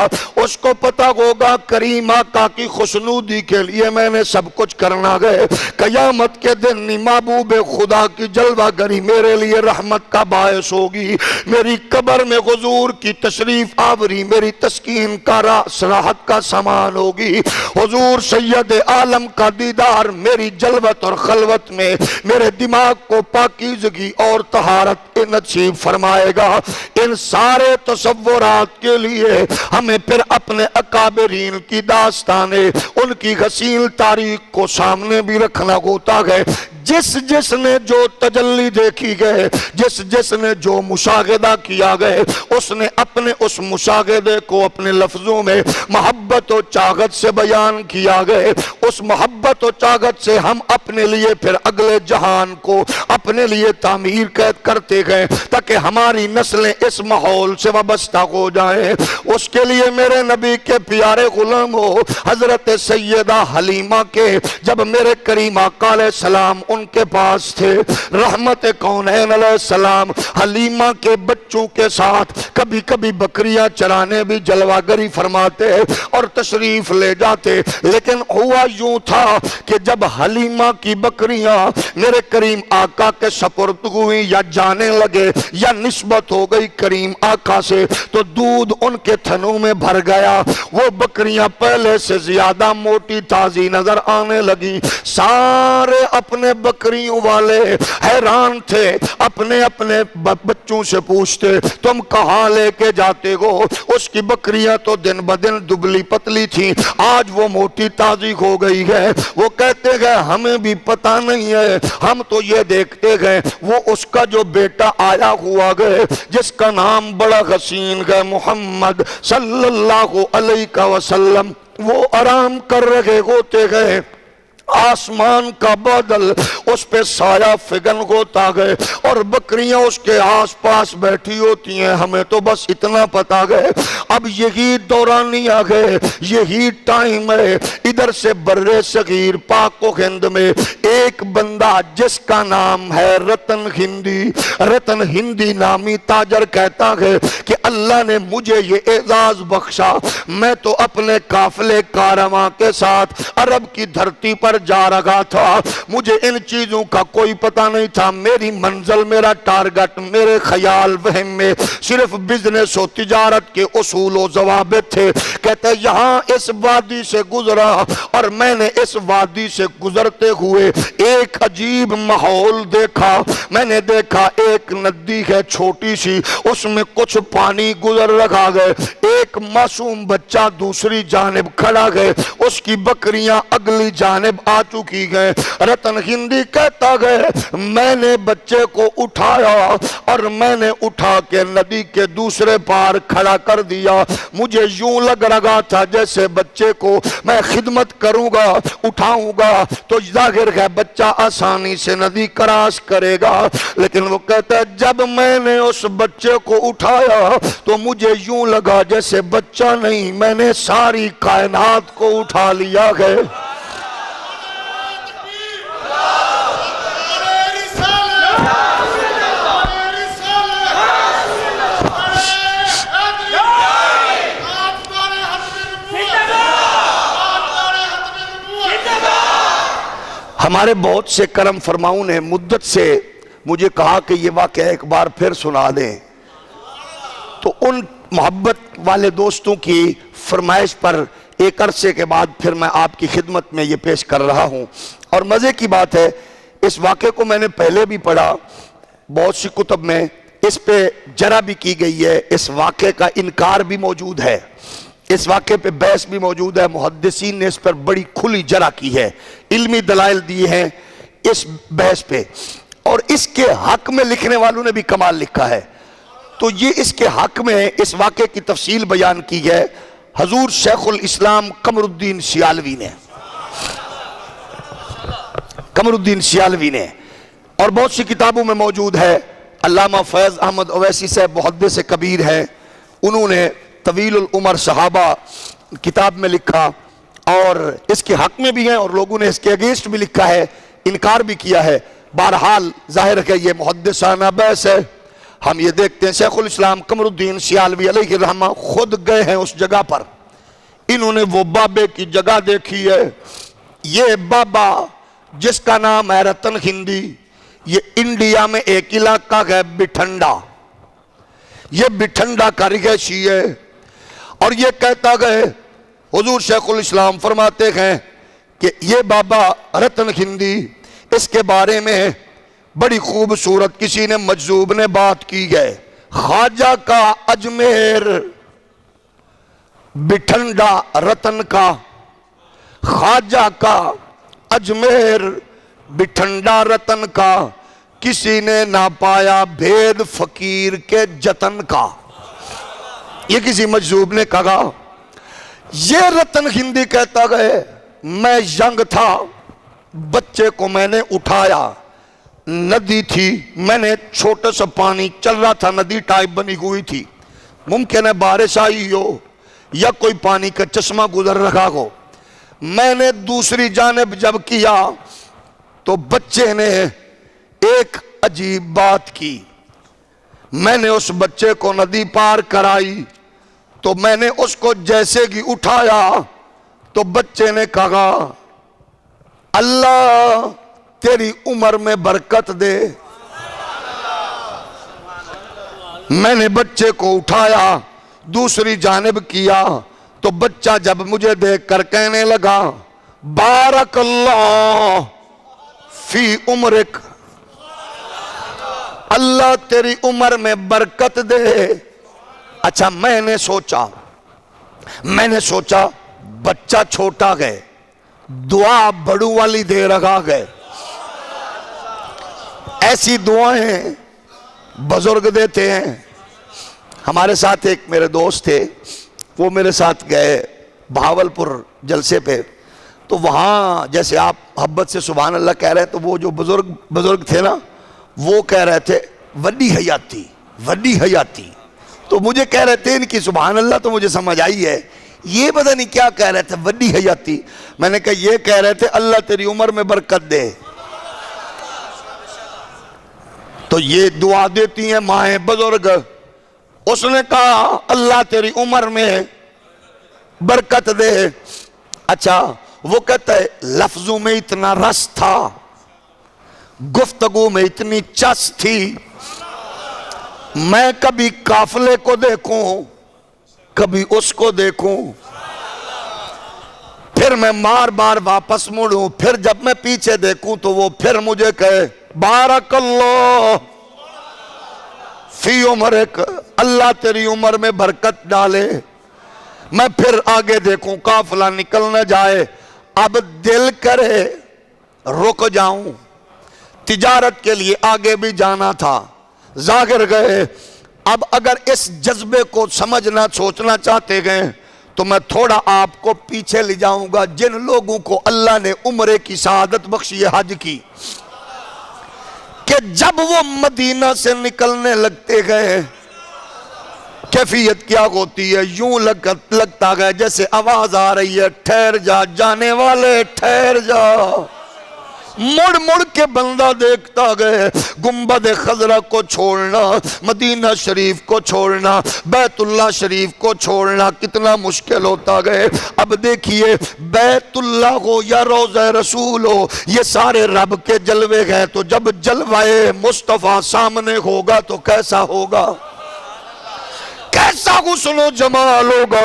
اس کو پتا ہوگا کریم آقا کی خوشنودی کے لیے میں نے سب کچھ کرنا گئے، قیامت کے دن محبوب خدا کی جلوہ گری میرے لیے رحمت کا باعث ہوگی، میری قبر میں حضور کی تشریف آوری میری تسکین کا راحت کا سامان ہوگی، حضور سید عالم کا دیدار میری جلوت اور خلوت میں میرے دماغ کو پاکیزگی اور طہارت نصیب فرمائے گا، ان سارے تصورات کے لیے ہمیں پھر اپنے اکابرین کی داستانیں ان کی حسین تاریخ کو سامنے بھی رکھنا ہوتا ہے، جس جس نے جو تجلی دیکھی گئے، جس جس نے جو مشاہدہ کیا گئے، اس نے اپنے اس مشاہدے کو اپنے لفظوں میں محبت و چاغت سے بیان کیا گئے۔ اس محبت و چاغت سے ہم اپنے لیے پھر اگلے جہان کو اپنے لیے تعمیر کرتے گئے تاکہ ہماری نسلیں اس ماحول سے وابستہ ہو جائیں۔ اس کے لیے میرے نبی کے پیارے غلاموں، حضرت سیدہ حلیمہ کے جب میرے کریم آقا علیہ السلام ان کے پاس تھے، رحمت کونین علیہ السلام حلیمہ کے بچوں کے ساتھ کبھی کبھی بکریاں چرانے بھی جلوہ گری فرماتے اور تشریف لے جاتے، لیکن ہوا یوں تھا کہ جب حلیمہ کی بکریاں میرے کریم آقا کے سپرد ہوئی یا جانے لگے یا نسبت ہو گئی کریم آقا سے، تو دودھ ان کے تھنوں میں بھر گیا، وہ بکریاں پہلے سے زیادہ موٹی تازی نظر آنے لگی۔ سارے اپنے بکریوں والے حیران تھے، اپنے اپنے بچوں سے پوچھتے تم کہاں لے کے جاتے ہو؟ اس کی بکریاں تو دن بدن دبلی پتلی تھیں، آج وہ موٹی تازی ہو گئی ہے۔ وہ کہتے گئے ہمیں بھی پتہ نہیں ہے، ہم تو یہ دیکھتے گئے وہ اس کا جو بیٹا آیا ہوا گئے جس کا نام بڑا حسین ہے محمد صلی اللہ علیہ وسلم، وہ آرام کر رہے ہوتے گئے، آسمان کا بادل اس پہ سایہ فگن ہوتا گئے اور بکریاں اس کے آس پاس بیٹھی ہوتی ہیں۔ ہمیں تو بس اتنا پتا گئے اب یہی دورانی آ گئے، یہی ٹائم ہے۔ ادھر سے برے صغیر پاک و ہند میں ایک بندہ جس کا نام ہے رتن ہندی، رتن ہندی نامی تاجر کہتا ہے کہ اللہ نے مجھے یہ اعزاز بخشا، میں تو اپنے قافلے کارواں کے ساتھ عرب کی دھرتی پر جا رہا تھا، مجھے ان چیزوں کا کوئی پتہ نہیں تھا، میری منزل، میرا ٹارگٹ، میرے خیال وہم میں صرف بزنس و تجارت کے اصول و ضوابط تھے۔ کہتے یہاں اس وادی سے گزرا اور میں نے اس وادی سے گزرتے ہوئے ایک عجیب ماحول دیکھا، میں نے دیکھا ایک ندی ہے چھوٹی سی، اس میں کچھ پانی گزر رہا ہے، ایک معصوم بچہ دوسری جانب کھڑا ہے، اس کی بکریاں اگلی جانب آ چکی گئے۔ رتن ہندی کہتا گئے میں نے بچے کو اٹھایا اور میں نے اٹھا کے ندی کے دوسرے پار کھڑا کر دیا، مجھے یوں لگ رہا تھا جیسے بچے کو میں خدمت کروں گا، اٹھاؤں گا تو ظاہر ہے بچہ آسانی سے ندی کراس کرے گا، لیکن وہ کہتا ہے جب میں نے اس بچے کو اٹھایا تو مجھے یوں لگا جیسے بچہ نہیں، میں نے ساری کائنات کو اٹھا لیا ہے۔ ہمارے بہت سے کرم فرماؤں نے مدت سے مجھے کہا کہ یہ واقعہ ایک بار پھر سنا دیں، تو ان محبت والے دوستوں کی فرمائش پر ایک عرصے کے بعد پھر میں آپ کی خدمت میں یہ پیش کر رہا ہوں۔ اور مزے کی بات ہے اس واقعے کو میں نے پہلے بھی پڑھا بہت سی کتب میں، اس پہ جرح بھی کی گئی ہے، اس واقعے کا انکار بھی موجود ہے، اس واقعے پہ بحث بھی موجود ہے، محدثین نے اس پر بڑی کھلی جرح کی ہے، علمی دلائل دیے ہیں اس بحث پہ، اور اس کے حق میں لکھنے والوں نے بھی کمال لکھا ہے۔ تو یہ اس کے حق میں اس واقعے کی تفصیل بیان کی ہے حضور شیخ الاسلام قمر الدین سیالوی نے، قمر الدین سیالوی نے، اور بہت سی کتابوں میں موجود ہے۔ علامہ فیض احمد اویسی صاحب محدث کبیر ہے، انہوں نے طویل العمر صحابہ کتاب میں لکھا اور اس کے حق میں بھی ہیں، اور لوگوں نے اس کے اگینسٹ بھی لکھا ہے، انکار بھی کیا ہے۔ بہرحال ظاہر ہے یہ محدثانہ بحث ہے۔ ہم یہ دیکھتے ہیں شیخ الاسلام قمر الدین سیالوی علیہ الرحمہ خود گئے ہیں اس جگہ پر، انہوں نے وہ بابے کی جگہ دیکھی ہے۔ یہ بابا جس کا نام ہے رتن ہندی، یہ انڈیا میں ایک علاقہ ہے بٹھنڈا، یہ بٹھنڈا کا رہائشی ہے، اور یہ کہتا گئے حضور شیخ الاسلام فرماتے ہیں کہ یہ بابا رتن ہندی، اس کے بارے میں بڑی خوبصورت کسی نے مجذوب نے بات کی ہے، خواجہ کا اجمیر بٹھنڈا رتن کا، خواجہ کا اجمیر بھی ٹھنڈا رتن کا کسی نے نہ پایا بھید فقیر کے جتن کا. یہ کسی مجذوب نے کہا. یہ رتن ہندی کہتا گئے میں ینگ تھا, بچے کو میں نے اٹھایا, ندی تھی, میں نے چھوٹا سا پانی چل رہا تھا, ندی ٹائپ بنی ہوئی تھی, ممکن ہے بارش آئی ہو یا کوئی پانی کا چشمہ گزر رہا ہو. میں نے دوسری جانب جب کیا تو بچے نے ایک عجیب بات کی. میں نے اس بچے کو ندی پار کرائی تو میں نے اس کو جیسے ہی اٹھایا تو بچے نے کہا اللہ تیری عمر میں برکت دے. میں نے بچے کو اٹھایا دوسری جانب کیا تو بچہ جب مجھے دیکھ کر کہنے لگا بارک اللہ فی عمرک, اللہ تیری عمر میں برکت دے. اچھا میں نے سوچا بچہ چھوٹا گئے, دعا بڑو والی دے رہا گئے. ایسی دعائیں بزرگ دیتے ہیں. ہمارے ساتھ ایک میرے دوست تھے, وہ میرے ساتھ گئے بہاولپور جلسے پہ, تو وہاں جیسے آپ محبت سے سبحان اللہ کہہ رہے تو وہ جو بزرگ تھے نا وہ کہہ رہے تھے وڈی حیاتی. تو مجھے کہہ رہے تھے ان کی سبحان اللہ تو مجھے سمجھ آئی ہے, یہ پتہ نہیں کیا کہہ رہے تھے وڈی حیاتی. میں نے کہا یہ کہہ رہے تھے اللہ تیری عمر میں برکت دے. تو یہ دعا دیتی ہیں مائیں بزرگ. اس نے کہا اللہ تیری عمر میں برکت دے. اچھا وہ کہتا ہے لفظوں میں اتنا رس تھا, گفتگو میں اتنی چس تھی, میں کبھی قافلے کو دیکھوں کبھی اس کو دیکھوں, پھر میں بار واپس مڑوں, پھر جب میں پیچھے دیکھوں تو وہ پھر مجھے کہے بارک اللہ فی عمرک, اللہ تیری عمر میں برکت ڈالے. میں پھر آگے دیکھوں قافلہ نکل نہ جائے, اب دل کرے رک جاؤں, تجارت کے لیے آگے بھی جانا تھا, ظاہر گئے. اب اگر اس جذبے کو سمجھنا سوچنا چاہتے گئے تو میں تھوڑا آپ کو پیچھے لے جاؤں گا جن لوگوں کو اللہ نے عمرے کی سعادت بخشی ہے, حج کی, کہ جب وہ مدینہ سے نکلنے لگتے گئے کیفیت کیا ہوتی ہے, یوں لگتا گیا جیسے آواز آ رہی ہے ٹھہر جا جانے والے ٹھہر جا. مڑ مڑ کے بندہ دیکھتا گئے, گنبد خضرا کو چھوڑنا, مدینہ شریف کو چھوڑنا, بیت اللہ شریف کو چھوڑنا کتنا مشکل ہوتا گئے. اب دیکھیے بیت اللہ ہو یا روضہ رسول ہو, یہ سارے رب کے جلوے گئے, تو جب جلوہ مصطفیٰ سامنے ہوگا تو کیسا ہوگا, کیسا حسن و جمال ہوگا.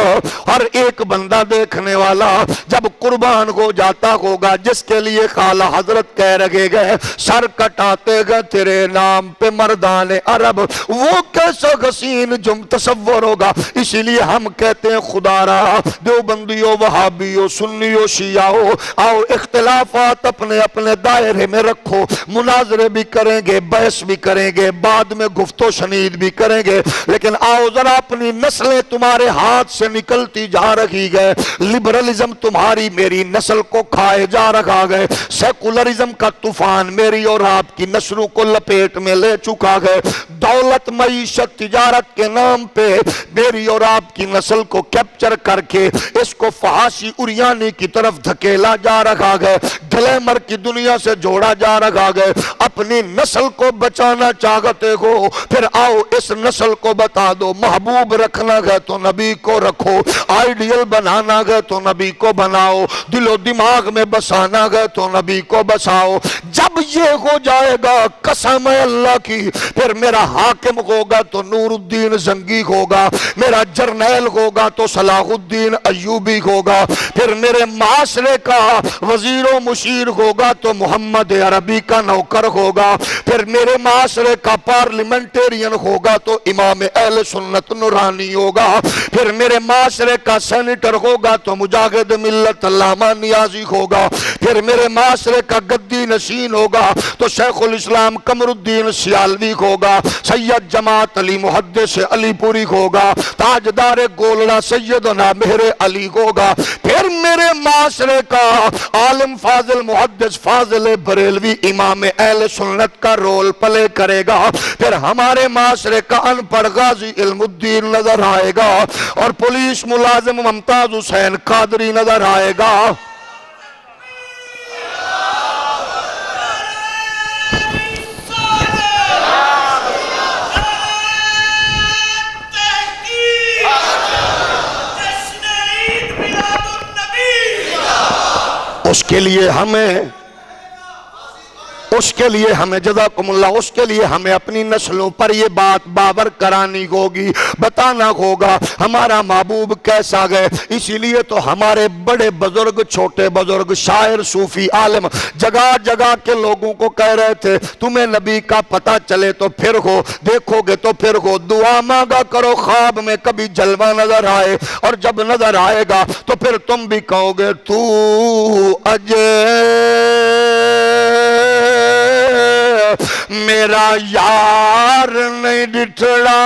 ہر ایک بندہ دیکھنے والا جب قربان ہو جاتا ہوگا, جس کے لیے خالہ حضرت کہہ رہے گئے سر کٹاتے گئے تیرے نام پہ مردان عرب, وہ کیسا حسین جم تصور ہوگا. اسی لیے ہم کہتے ہیں خدا را دیوبندیو وہابیو سنیو شیعو, آؤ اختلافات اپنے اپنے دائرے میں رکھو, مناظرے بھی کریں گے, بحث بھی کریں گے, بعد میں گفت و شنید بھی کریں گے, لیکن آؤ ذرا اپنی نسلیں تمہارے ہاتھ سے نکلتی جا رہی گئے. لبرلزم تمہاری میری نسل کو کھائے جا رہا گئے, سیکولرزم کا طوفان میری اور آپ کی نسلوں کو لپیٹ میں لے چکا گئے. دولت معیشت تجارت کے نام پہ میری اور آپ کی نسل کو کیپچر کر کے اس کو فحاشی اریانی کی طرف دھکیلا جا رہا گئے, گلیمر کی دنیا سے جوڑا جا رہا گئے. اپنی نسل کو بچانا چاہتے ہو, پھر آؤ اس نسل کو بتا دو محبوب رکھنا گئے تو نبی کو رکھو, آئیڈیل بنانا گئے تو نبی کو بناؤ, دل و دماغ میں بسانا گئے تو نبی کو بساؤ. جب یہ ہو جائے گا قسم اللہ کی, پھر میرا حاکم ہوگا تو نور الدین زنگی ہوگا, میرا جرنیل ہوگا تو صلاح الدین ایوبی ہوگا, پھر میرے معاشرے کا وزیر و مشیر ہوگا تو محمد عربی کا نوکر ہوگا, پھر میرے معاشرے کا پارلیمنٹیرین ہوگا تو امام اہل سنت نورانی ہوگا, پھر میرے معاشرے کا سینیٹر ہوگا تو مجاہد ملت علامہ نیازی ہوگا, پھر میرے معاشرے کا گدی نشین ہوگا تو شیخ الاسلام قمر الدین سیالوی ہوگا، سید جماعت علی محدث علی پوری ہوگا، تاجدار گولڑا سیدنا مہر علی ہوگا، پھر میرے معاشرے کا عالم فاضل محدث فاضل بریلوی امام اہل سنت کا رول پلے کرے گا، پھر ہمارے معاشرے کا ان پڑھ غازی علم الدین نظر آئے گا، اور پولیس ملازم ممتاز حسین قادری نظر آئے گا۔ اس کے لیے ہمیں جزاکم اللہ، اس کے لیے ہمیں اپنی نسلوں پر یہ بات باور کرانی ہوگی، بتانا ہوگا ہمارا محبوب کیسا گئے۔ اسی لیے تو ہمارے بڑے بزرگ، چھوٹے بزرگ، شاعر، صوفی، عالم جگہ جگہ کے لوگوں کو کہہ رہے تھے تمہیں نبی کا پتہ چلے تو پھر ہو، دیکھو گے تو پھر ہو، دعا مانگا کرو خواب میں کبھی جلوہ نظر آئے، اور جب نظر آئے گا تو پھر تم بھی کہو گے تو اجے میرا یار نہیں ڈٹھڑا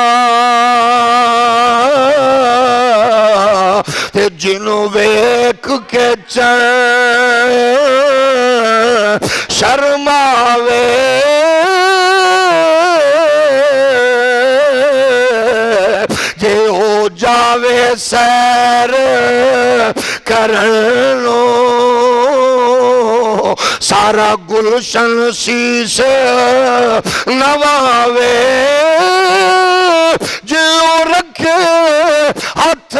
تے جنوں ویکھ کے شرماوے جے ہو جاوے سیر کرنو سارا گلشن شیش نواوے جو رکھے ہاتھ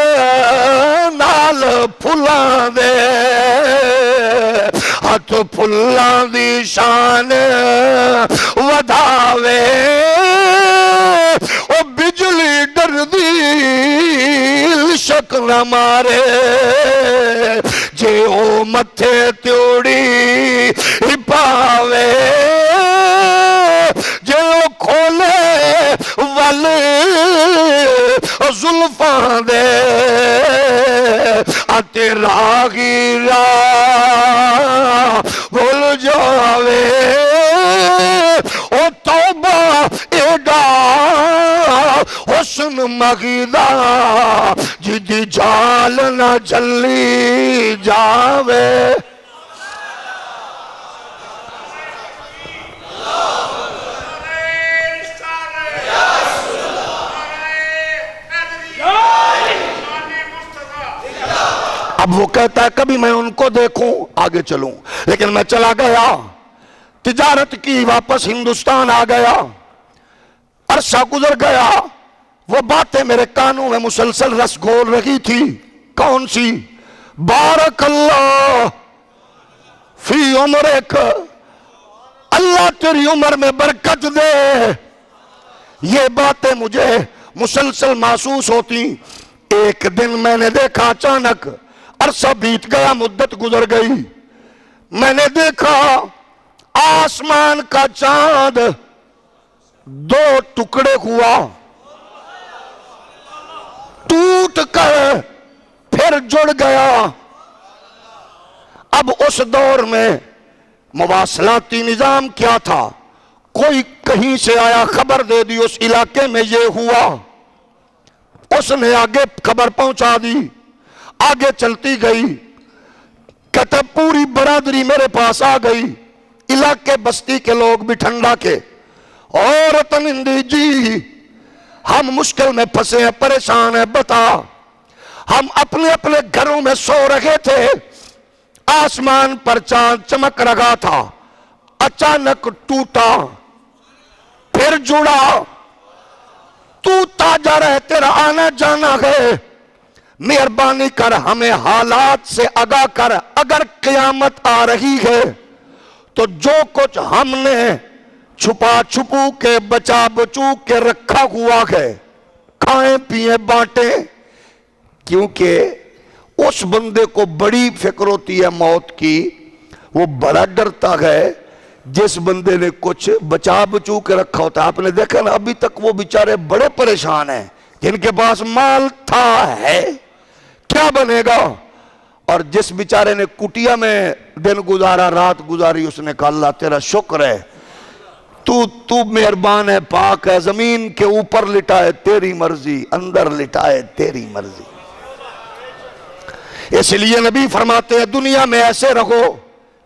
نال پھلاں دے ہاتھ پھلاں دی شان ودھاوے او بجلی ڈردی شک نہ مارے جے او متھے تیوڑی پاوے جے او کھولے والے زلفاں دے اتے راگی راہ بھول جاوے او توبہ ایڈا حسن مغیدہ جدی جال نہ جلی جاوے۔ اب وہ کہتا ہے کبھی میں ان کو دیکھوں آگے چلوں، لیکن میں چلا گیا تجارت کی، واپس ہندوستان آ گیا، عرصہ گزر گیا، وہ باتیں میرے کانوں میں مسلسل رس گھول رہی تھی۔ کون سی؟ بارک اللہ فی عمرک، اللہ تیری عمر میں برکت دے، یہ باتیں مجھے مسلسل محسوس ہوتی۔ ایک دن میں نے دیکھا اچانک، عرصہ بیت گیا، مدت گزر گئی، میں نے دیکھا آسمان کا چاند دو ٹکڑے ہوا، ٹوٹ کر پھر جڑ گیا۔ اب اس دور میں مواصلاتی نظام کیا تھا؟ کوئی کہیں سے آیا خبر دے دی اس علاقے میں یہ ہوا، اس نے آگے خبر پہنچا دی، آگے چلتی گئی، کہتا پوری برادری میرے پاس آ گئی، علاقے بستی کے لوگ بھی ٹھنڈا کے، عورت نندی جی ہم مشکل میں پھنسے ہیں، پریشان ہیں، بتا۔ ہم اپنے اپنے گھروں میں سو رہے تھے، آسمان پر چاند چمک رہا تھا، اچانک ٹوٹا پھر جڑا، تو تاجر ہے، تیرا آنا جانا ہے، مہربانی کر ہمیں حالات سے آگاہ کر، اگر قیامت آ رہی ہے تو جو کچھ ہم نے چھپا چھپو کے بچا بچو کے رکھا ہوا ہے کھائیں پیئیں بانٹیں، کیونکہ اس بندے کو بڑی فکر ہوتی ہے موت کی، وہ بڑا ڈرتا ہے جس بندے نے کچھ بچا بچو کے رکھا ہوتا ہے۔ آپ نے دیکھا نا ابھی تک وہ بیچارے بڑے پریشان ہیں جن کے پاس مال تھا ہے، کیا بنے گا؟ اور جس بیچارے نے کٹیا میں دن گزارا رات گزاری اس نے کہا اللہ تیرا شکر ہے، تو مہربان ہے پاک ہے، زمین کے اوپر لٹائے تیری مرضی، اندر لٹائے تیری مرضی۔ اس لیے نبی فرماتے ہیں دنیا میں ایسے رہو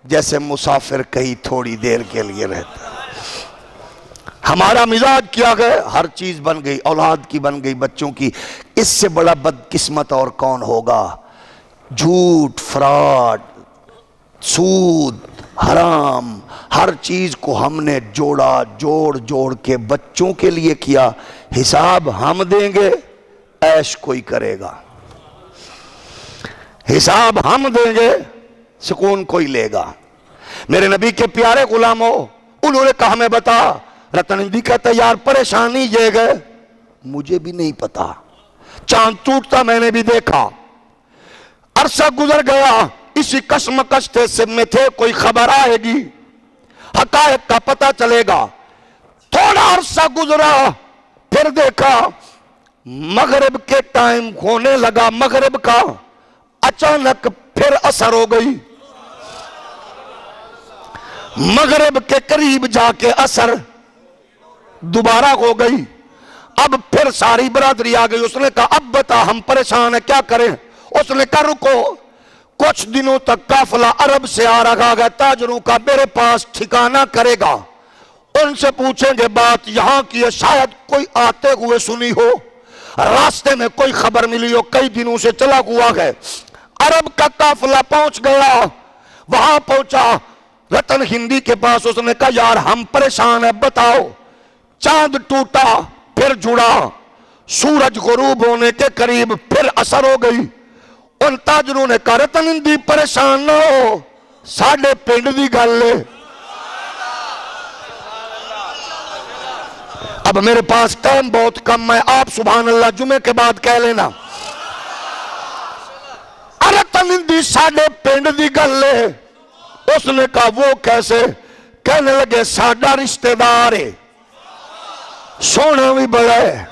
جیسے مسافر کہیں تھوڑی دیر کے لیے رہتا ہے۔ ہمارا مزاج کیا گیا، ہر چیز بن گئی، اولاد کی بن گئی، بچوں کی، اس سے بڑا بدقسمت اور کون ہوگا؟ جھوٹ، فراڈ، سود، حرام، ہر چیز کو ہم نے جوڑ کے بچوں کے لیے کیا۔ حساب ہم دیں گے، عیش کوئی کرے گا۔ حساب ہم دیں گے، سکون کوئی لے گا۔ میرے نبی کے پیارے غلاموں، انہوں نے کہا ہمیں بتا۔ رتن ہندی کہتا یار پریشانی یہ گئے، مجھے بھی نہیں پتا، چاند ٹوٹتا میں نے بھی دیکھا، عرصہ گزر گیا، اسی کشمکش میں تھے، کوئی خبر آئے گی، حقائق کا پتہ چلے گا۔ تھوڑا عرصہ گزرا، پھر دیکھا مغرب کے ٹائم ہونے لگا، مغرب کا اچانک پھر اثر ہو گئی، مغرب کے قریب جا کے اثر دوبارہ ہو گئی۔ اب پھر ساری برادری آ گئی، اس نے کہا اب بتا ہم پریشان ہیں کیا کریں؟ اس نے کہا رکو، کچھ دنوں تک قافلہ عرب سے آ رہا ہے تاجروں کا، میرے پاس ٹھکانہ کرے گا، ان سے پوچھیں گے بات یہاں کی ہے، شاید کوئی آتے ہوئے سنی ہو، راستے میں کوئی خبر ملی ہو، کئی دنوں سے چلا ہوا ہے۔ عرب کا قافلہ پہنچ گیا، وہاں پہنچا رتن ہندی کے پاس، اس نے کہا یار ہم پریشان ہیں بتاؤ۔ چاند ٹوٹا پھر جڑا، سورج غروب ہونے کے قریب پھر اثر ہو گئی۔ ان تاجروں نے کہا رتن ہندی پریشان نہ ہو، ساڑھے پنڈ دی گل لے۔ اب میرے پاس ٹائم بہت کم ہے، آپ سبحان اللہ جمعے کے بعد کہہ لینا۔ رتن ہندی ساڑھے پنڈ دی گل لے۔ اس نے کہا وہ کیسے؟ کہنے لگے ساڑھا رشتہ دار ہے، سونا بھی بڑا ہے،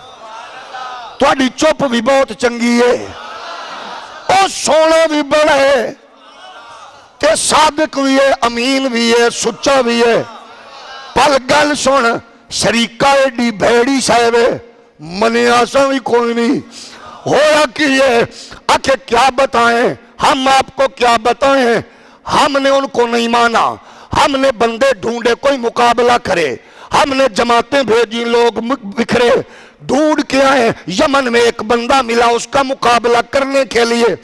تھوڑی چپ بھی بہت چنگی ہے، اور سونا بھی بڑا ہے، تے صادق بھی ہے، امین بھی ہے، سچا بھی ہے۔ پل گل سن، شریکہ ایڈی بھیڑی صاحب ہے، منیاسا بھی کوئی نہیں، ہویا کی ہے؟ آکھے کیا بتائیں، ہم آپ کو کیا بتائیں، ہم نے ان کو نہیں مانا، ہم نے بندے ڈھونڈے کوئی مقابلہ کرے، ہم نے جماعتیں بھیجی لوگ بکھرے، ڈھونڈ کے آئے، یمن میں ایک بندہ ملا اس کا مقابلہ کرنے کے لیے،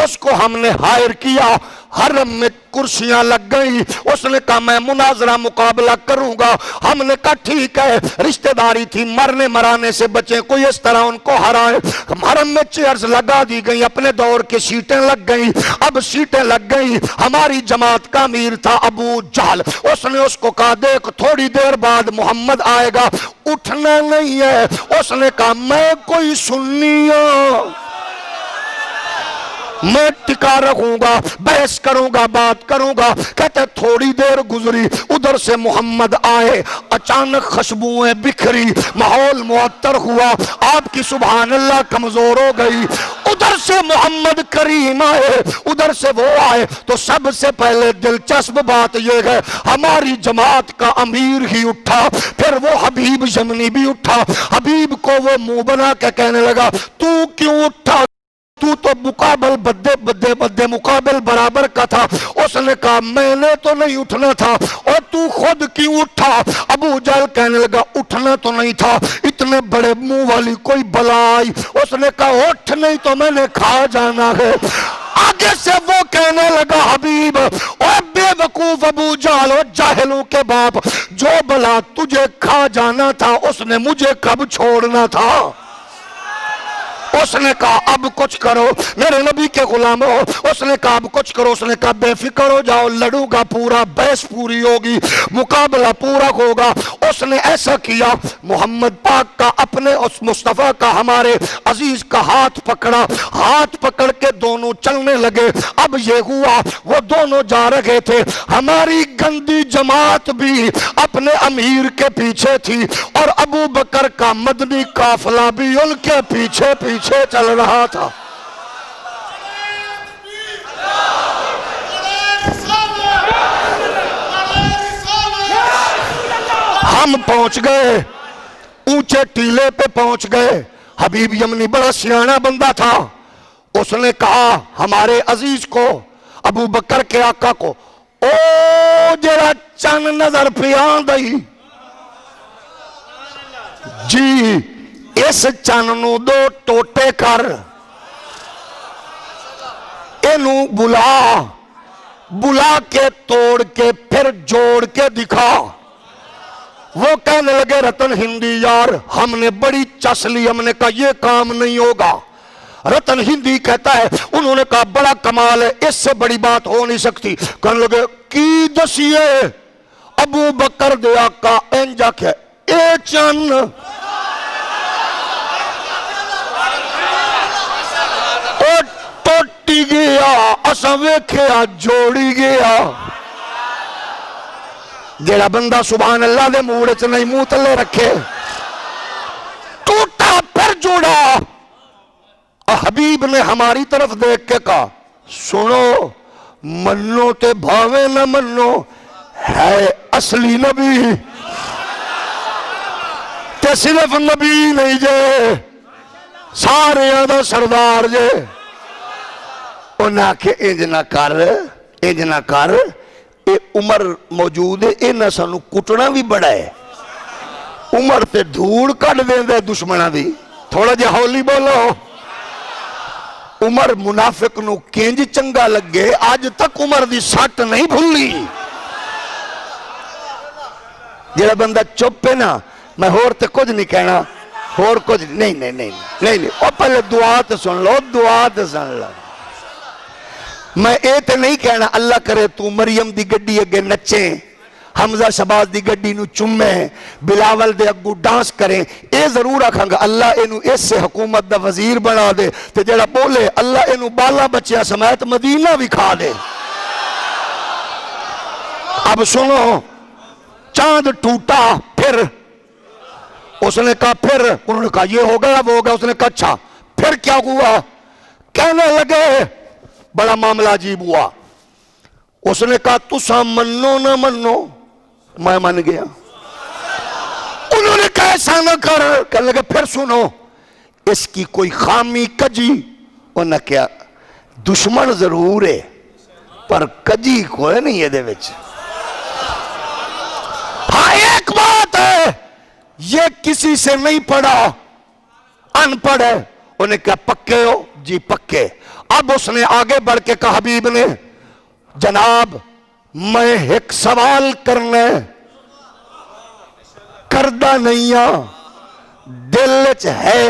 اس کو ہم نے ہائر کیا، حرم میں کرسیاں لگ گئی، اس نے کہا میں مناظرہ مقابلہ کروں گا، ہم نے کہا ٹھیک ہے، رشتہ داری تھی، مرنے مرانے سے بچیں، کوئی اس طرح ان کو ہرائے۔ حرم میں چیئرز لگا دی گئی، اپنے دور کے سیٹیں لگ گئی، اب سیٹیں لگ گئی، ہماری جماعت کا امیر تھا ابو جہل، اس نے اس کو کہا دیکھ تھوڑی دیر بعد محمد آئے گا، اٹھنا نہیں ہے۔ اس نے کہا میں کوئی سنی ہوں، میں ٹکا رکھوں گا، بحث کروں گا، بات کروں گا۔ کہتے تھوڑی دیر گزری، ادھر سے محمد آئے، اچانک خوشبوئیں بکھری، ماحول معطر ہوا، آپ کی سبحان اللہ کمزور ہو گئی۔ ادھر سے محمد کریم آئے، ادھر سے وہ آئے، تو سب سے پہلے دلچسپ بات یہ ہے ہماری جماعت کا امیر ہی اٹھا، پھر وہ حبیب یمنی بھی اٹھا۔ حبیب کو وہ منہ بنا کے کہنے لگا تو کیوں اٹھا؟ تو مقابل بدے مقابل برابر کا تھا۔ اس نے کہا میں نے تو نہیں اٹھنا تھا، اور تو خود کیوں اٹھا؟ ابو جہل کہنے لگا اٹھنا تو نہیں تھا، اتنے بڑے منہ والی کوئی بلا آئی۔ اس نے کہا اٹھ نہیں تو میں نے کھا جانا ہے۔ آگے سے وہ کہنے لگا حبیب اور بے وقوف ابو جہل اور جاہلوں کے باپ، جو بلا تجھے کھا جانا تھا اس نے مجھے کب چھوڑنا تھا؟ اس نے کہا اب کچھ کرو میرے نبی کے غلاموں، اس نے کہا اب کچھ کرو۔ اس نے کہا بے فکر ہو جاؤ، لڑوں گا پورا، بحث پوری ہوگی، مقابلہ پورا ہوگا۔ اس نے ایسا کیا، محمد پاک کا اپنے اس مصطفیٰ کا ہمارے عزیز کا ہاتھ پکڑا، ہاتھ پکڑ کے دونوں چلنے لگے۔ اب یہ ہوا وہ دونوں جا رہے تھے، ہماری گندی جماعت بھی اپنے امیر کے پیچھے تھی، اور ابو بکر کا مدنی قافلہ بھی ان کے پیچھے چل رہا تھا۔ ہم پہنچ گئے، اونچے ٹیلے پہ پہنچ گئے۔ حبیب یمنی بڑا سیاںا بندہ تھا، اس نے کہا ہمارے عزیز کو، ابو بکر کے آقا کو، او جڑا چن نظر پیان دئی جی، اس چن نو دو ٹوٹے کر، اینو بلا کے توڑ کے پھر جوڑ کے دکھا۔ وہ کہنے لگے رتن ہندی یار ہم نے بڑی چس لی، ہم نے کہا یہ کام نہیں ہوگا۔ رتن ہندی کہتا ہے انہوں نے کہا بڑا کمال ہے، اس سے بڑی بات ہو نہیں سکتی۔ کہنے لگے کی دسیے؟ ابو بکر دے آقا انجا کہ اے چن او ٹوٹی گیا، اساں ویکھیا جوڑی گیا۔ جیڑا بندہ سبحان اللہ دے موڑے چ نہیں منہ تلے رکھے، ٹوٹا پھر جوڑا۔ حبیب نے ہماری طرف دیکھ کے کہا سنو، منو تے بھاوے نہ منو، ہے اصلی نبی تے صرف نبی نہیں جے، سارے دا سردار جے۔ انہاں کہ انج نہ کر، اے عمر موجود ہے، اے نہ سانو کٹنا بھی بڑا ہے۔ عمر تے دھوڑ کٹ دے دشمنہ دی، تھوڑا جے ہولی بولو۔ عمر منافق نو کینج چنگا لگے، آج تک عمر دی سٹ نہیں بھولی۔ جیڑا بندہ چپ ہے نا، میں ہور تے کچھ نہیں کہنا، ہور کچھ نہیں، اور پہلے دعا تے سن لو، دعا تے سن لو۔ میں اے تے نہیں کہنا اللہ کرے تو مریم دی گڈی اگے نچیں، حمزہ شباز دی گڈی نو چمیں، بلاول دے اگو ڈانس کریں۔ اے ضرور آکھاں گا اللہ اینو اس سے حکومت دا وزیر بنا دے، تے جڑا بولے اللہ اینو بالا بچیاں سمیت مدینہ بھی کھا دے۔ اب سنو، چاند ٹوٹا پھر اس نے کہا پھر، انہوں نے کہا یہ ہو گیا وہ ہو گیا، اس نے کہا اچھا پھر کیا ہوا؟ کہنے لگے بڑا معاملہ عجیب ہوا۔ اس نے کہا تساں منو نہ منو، میں من گیا۔ انہوں نے کہا ایسا نہ کر، کہنے لگے پھر سنو، اس کی کوئی خامی کجی؟ انہوں نے کہا دشمن ضرور ہے پر کجی کوئی نہیں ہے دے وچ۔ ہاں ایک بات ہے، یہ کسی سے نہیں پڑھا، ان پڑھ ہے۔ انہوں نے کہا پکے ہو؟ جی پکے۔ اب اس نے آگے بڑھ کے کہا حبیب نے جناب میں ایک سوال کرنے کردہ نہیں ہاں، دل چ ہے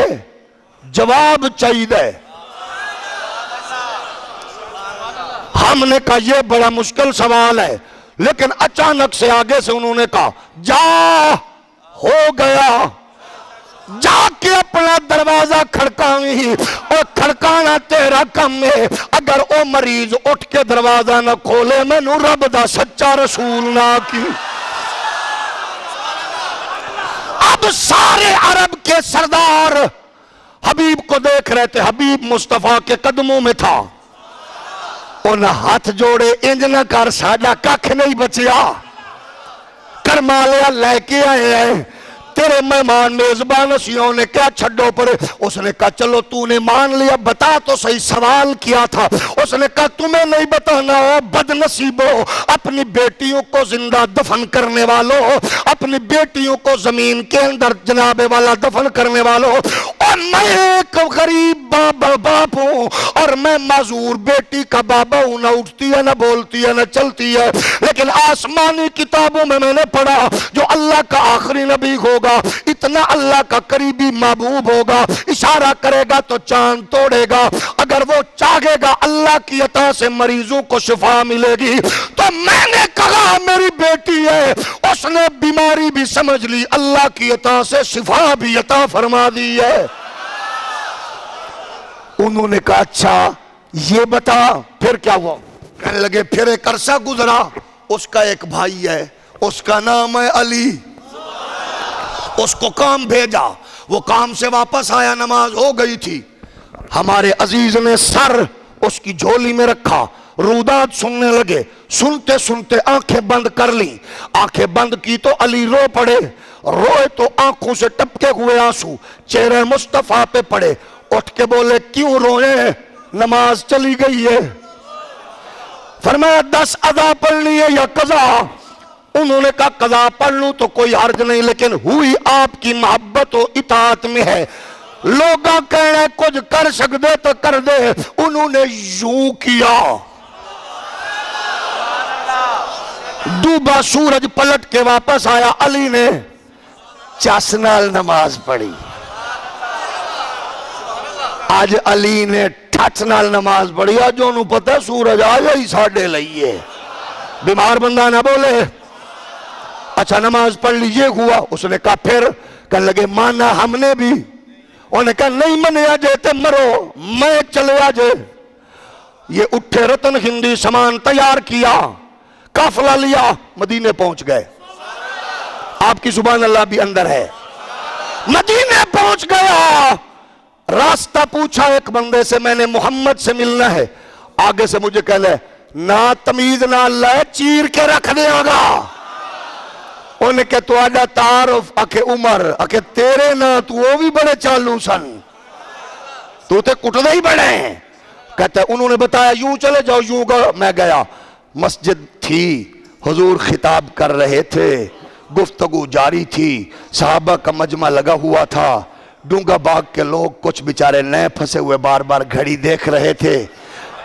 جواب چاہیے۔ ہم نے کہا یہ بڑا مشکل سوال ہے، لیکن اچانک سے آگے سے انہوں نے کہا جا ہو گیا، جا کے اپنا دروازہ کھڑکاویں، اور کھڑکانا تیرا کم ہے۔ اگر او مریض اٹھ کے دروازہ نہ کھولے، میں نو رب دا سچا رسول نہ کی۔ اب سارے عرب کے سردار حبیب کو دیکھ رہے تھے، حبیب مصطفیٰ کے قدموں میں تھا۔ انہاں ہاتھ جوڑے انج نہ کر، ساڈا ککھ نہیں بچیا، کرمالیا لے کے آئے ہیں، تیرے مہمان میزبان اسیوں نے کیا چھڑو پڑے۔ اس نے کہا چلو تو نے مان لیا، بتا تو صحیح سوال کیا تھا۔ اس نے کہا تمہیں نہیں بتانا ہو بد نصیبو، اپنی بیٹیوں کو زندہ دفن کرنے والوں، اپنی بیٹیوں کو زمین کے اندر جناب والا دفن کرنے والوں، اور میں ایک غریب باپ ہوں، اور میں معذور بیٹی کا بابا ہوں، نہ اٹھتی ہے نہ بولتی ہے نہ چلتی ہے، لیکن آسمانی کتابوں میں نے پڑھا جو اللہ کا آخری نبی ہوگا، اتنا اللہ کا قریبی محبوب ہوگا، اشارہ کرے گا تو چاند توڑے گا، اگر وہ چاہے گا اللہ کی عطا سے مریضوں کو شفا ملے گی۔ تو میں نے کہا میری بیٹی ہے، اس نے بیماری بھی سمجھ لی، اللہ کی عطا سے شفا بھی عطا فرما دی ہے۔ انہوں نے کہا اچھا یہ بتا پھر کیا ہوا؟ کہنے لگے پھر ایک عرصہ گزرا، اس کا ایک بھائی ہے، اس کا نام ہے علی، اس کو کام بھیجا، وہ کام سے واپس آیا، نماز ہو گئی تھی، ہمارے عزیز نے سر اس کی جھولی میں رکھا، رودات سننے لگے، سنتے سنتے آنکھیں بند کر لی، آنکھیں بند کی تو علی رو پڑے، روئے تو آنکھوں سے ٹپکے ہوئے آنسو چہرے مصطفیٰ پہ پڑے، اٹھ کے بولے کیوں روئے؟ نماز چلی گئی ہے۔ فرمایا 10 ادا پڑھنی ہے یا قضا؟ انہوں نے کہا قضا پڑھ لوں تو کوئی حرج نہیں، لیکن ہوئی آپ کی محبت و اطاعت میں ہے۔ لوگاں کہنے کچھ کر سکتے تو کر دے، انہوں نے یوں کیا، ڈوبا سورج پلٹ کے واپس آیا، علی نے چس نال نماز پڑھی۔ آج علی نے ٹھچ نال نماز پڑھی، آج انہوں پتہ ہے سورج آیا ہی ساڑھے لئیے، بیمار بندہ نہ بولے۔ اچھا نماز پڑھ لی، یہ ہوا۔ اس نے کہا پھر، کہنے لگے مانا ہم نے بھی۔ انہوں نے کہا نہیں منیا جیتے مرو، میں چلے آجے۔ یہ اٹھے رتن ہندی سامان تیار کیا، قافلہ لیا، مدینے پہنچ گئے۔ آپ کی سبحان اللہ بھی اندر ہے۔ مدینے پہنچ گیا، راستہ پوچھا ایک بندے سے، میں نے محمد سے ملنا ہے۔ آگے سے مجھے کہہ لے نہ تمیز نہ اللہ چیر کے رکھ دیا گا۔ انہیں کہ تو آڈا تعارف اکھے عمر اکھے تیرے نا تو وہ بھی بڑے چالو سن، تو تے کٹدے ہی بڑے ہیں۔ کہتا ہے انہوں نے بتایا یوں چلے جاؤ، یوں گا۔ میں گیا، مسجد تھی، حضور خطاب کر رہے تھے، گفتگو جاری تھی، صحابہ کا مجمع لگا ہوا تھا، ڈونگا باغ کے لوگ کچھ بیچارے نئے پھنسے ہوئے بار بار گھڑی دیکھ رہے تھے،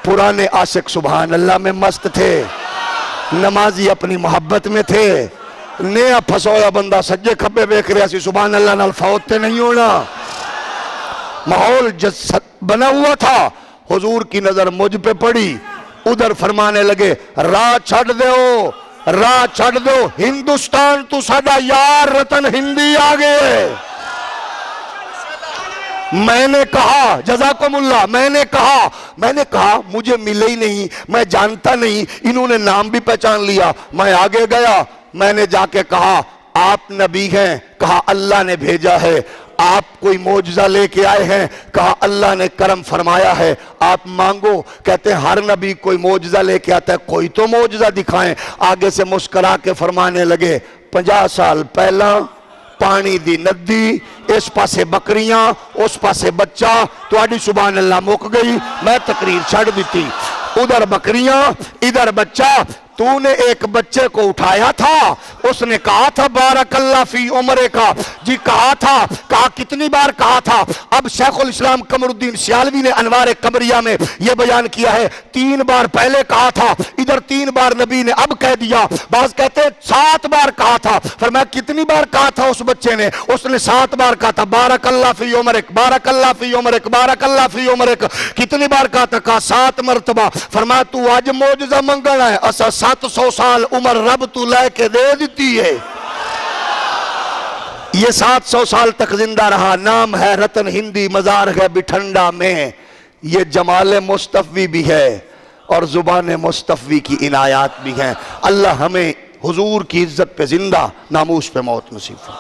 پرانے عاشق سبحان اللہ میں مست تھے، نمازی اپنی محبت میں تھے، نیا پھسویا بندہ سجے کھبے بیک رہا سی سبحان اللہ نال فوت تے نہیں ہونا۔ ماحول بنا ہوا تھا، حضور کی نظر مجھ پہ پڑی، ادھر فرمانے لگے راہ چھڑ دیو، راہ چھڑ دو، ہندوستان تو ساڈا یار رتن ہندی آگے۔ میں نے کہا جزاکم اللہ، میں نے کہا مجھے ملے ہی نہیں، میں جانتا نہیں، انہوں نے نام بھی پہچان لیا۔ میں آگے گیا، میں نے جا کے کہا آپ نبی ہیں؟ کہا اللہ نے بھیجا ہے۔ آپ کوئی معجزہ لے کے آئے ہیں؟ کہا اللہ نے کرم فرمایا ہے، آپ مانگو۔ کہتے ہیں ہر نبی کوئی معجزہ لے کے آتا ہے، کوئی تو معجزہ دکھائیں۔ آگے سے مسکرا کے فرمانے لگے 50 سال پہلا پانی دی ندی، اس پاسے بکریاں، اس پاسے بچہ، تو آڈی سبحان اللہ مک گئی۔ میں تقریر چھڑ دیتی، ادھر بکریاں ادھر بچہ۔ تو نے ایک بچے کو اٹھایا تھا، اس نے کہا تھا بارک اللہ فی عمرے کا، جی کہا تھا، کہا کتنی بار کہا تھا۔ اب شیخ الاسلام قمر الدین سیالوی نے انوار قمریہ میں یہ بیان کیا ہے 3 بار پہلے کہا تھا، ادھر 3 بار نبی نے اب کہہ دیا۔ بعض کہتے 7 بار کہا تھا، فرمایا کتنی بار کہا تھا اس بچے نے؟ اس نے 7 بار کہا تھا بارک اللہ فی عمرک، بارک اللہ فی عمرک، بارک اللہ فی عمرک۔ کتنی بار کہا تھا؟ کہا 7 مرتبہ۔ فرمایا تو آج معجزہ منگنا ہے، اسا 700 سال عمر رب تو لے کے دے دیتی ہے۔ یہ 700 سال تک زندہ رہا، نام ہے رتن ہندی، مزار ہے بٹھنڈا میں۔ یہ جمال مصطفی بھی ہے اور زبان مصطفی کی عنایات بھی ہیں۔ اللہ ہمیں حضور کی عزت پہ زندہ، ناموس پہ موت نصیب فرمائے۔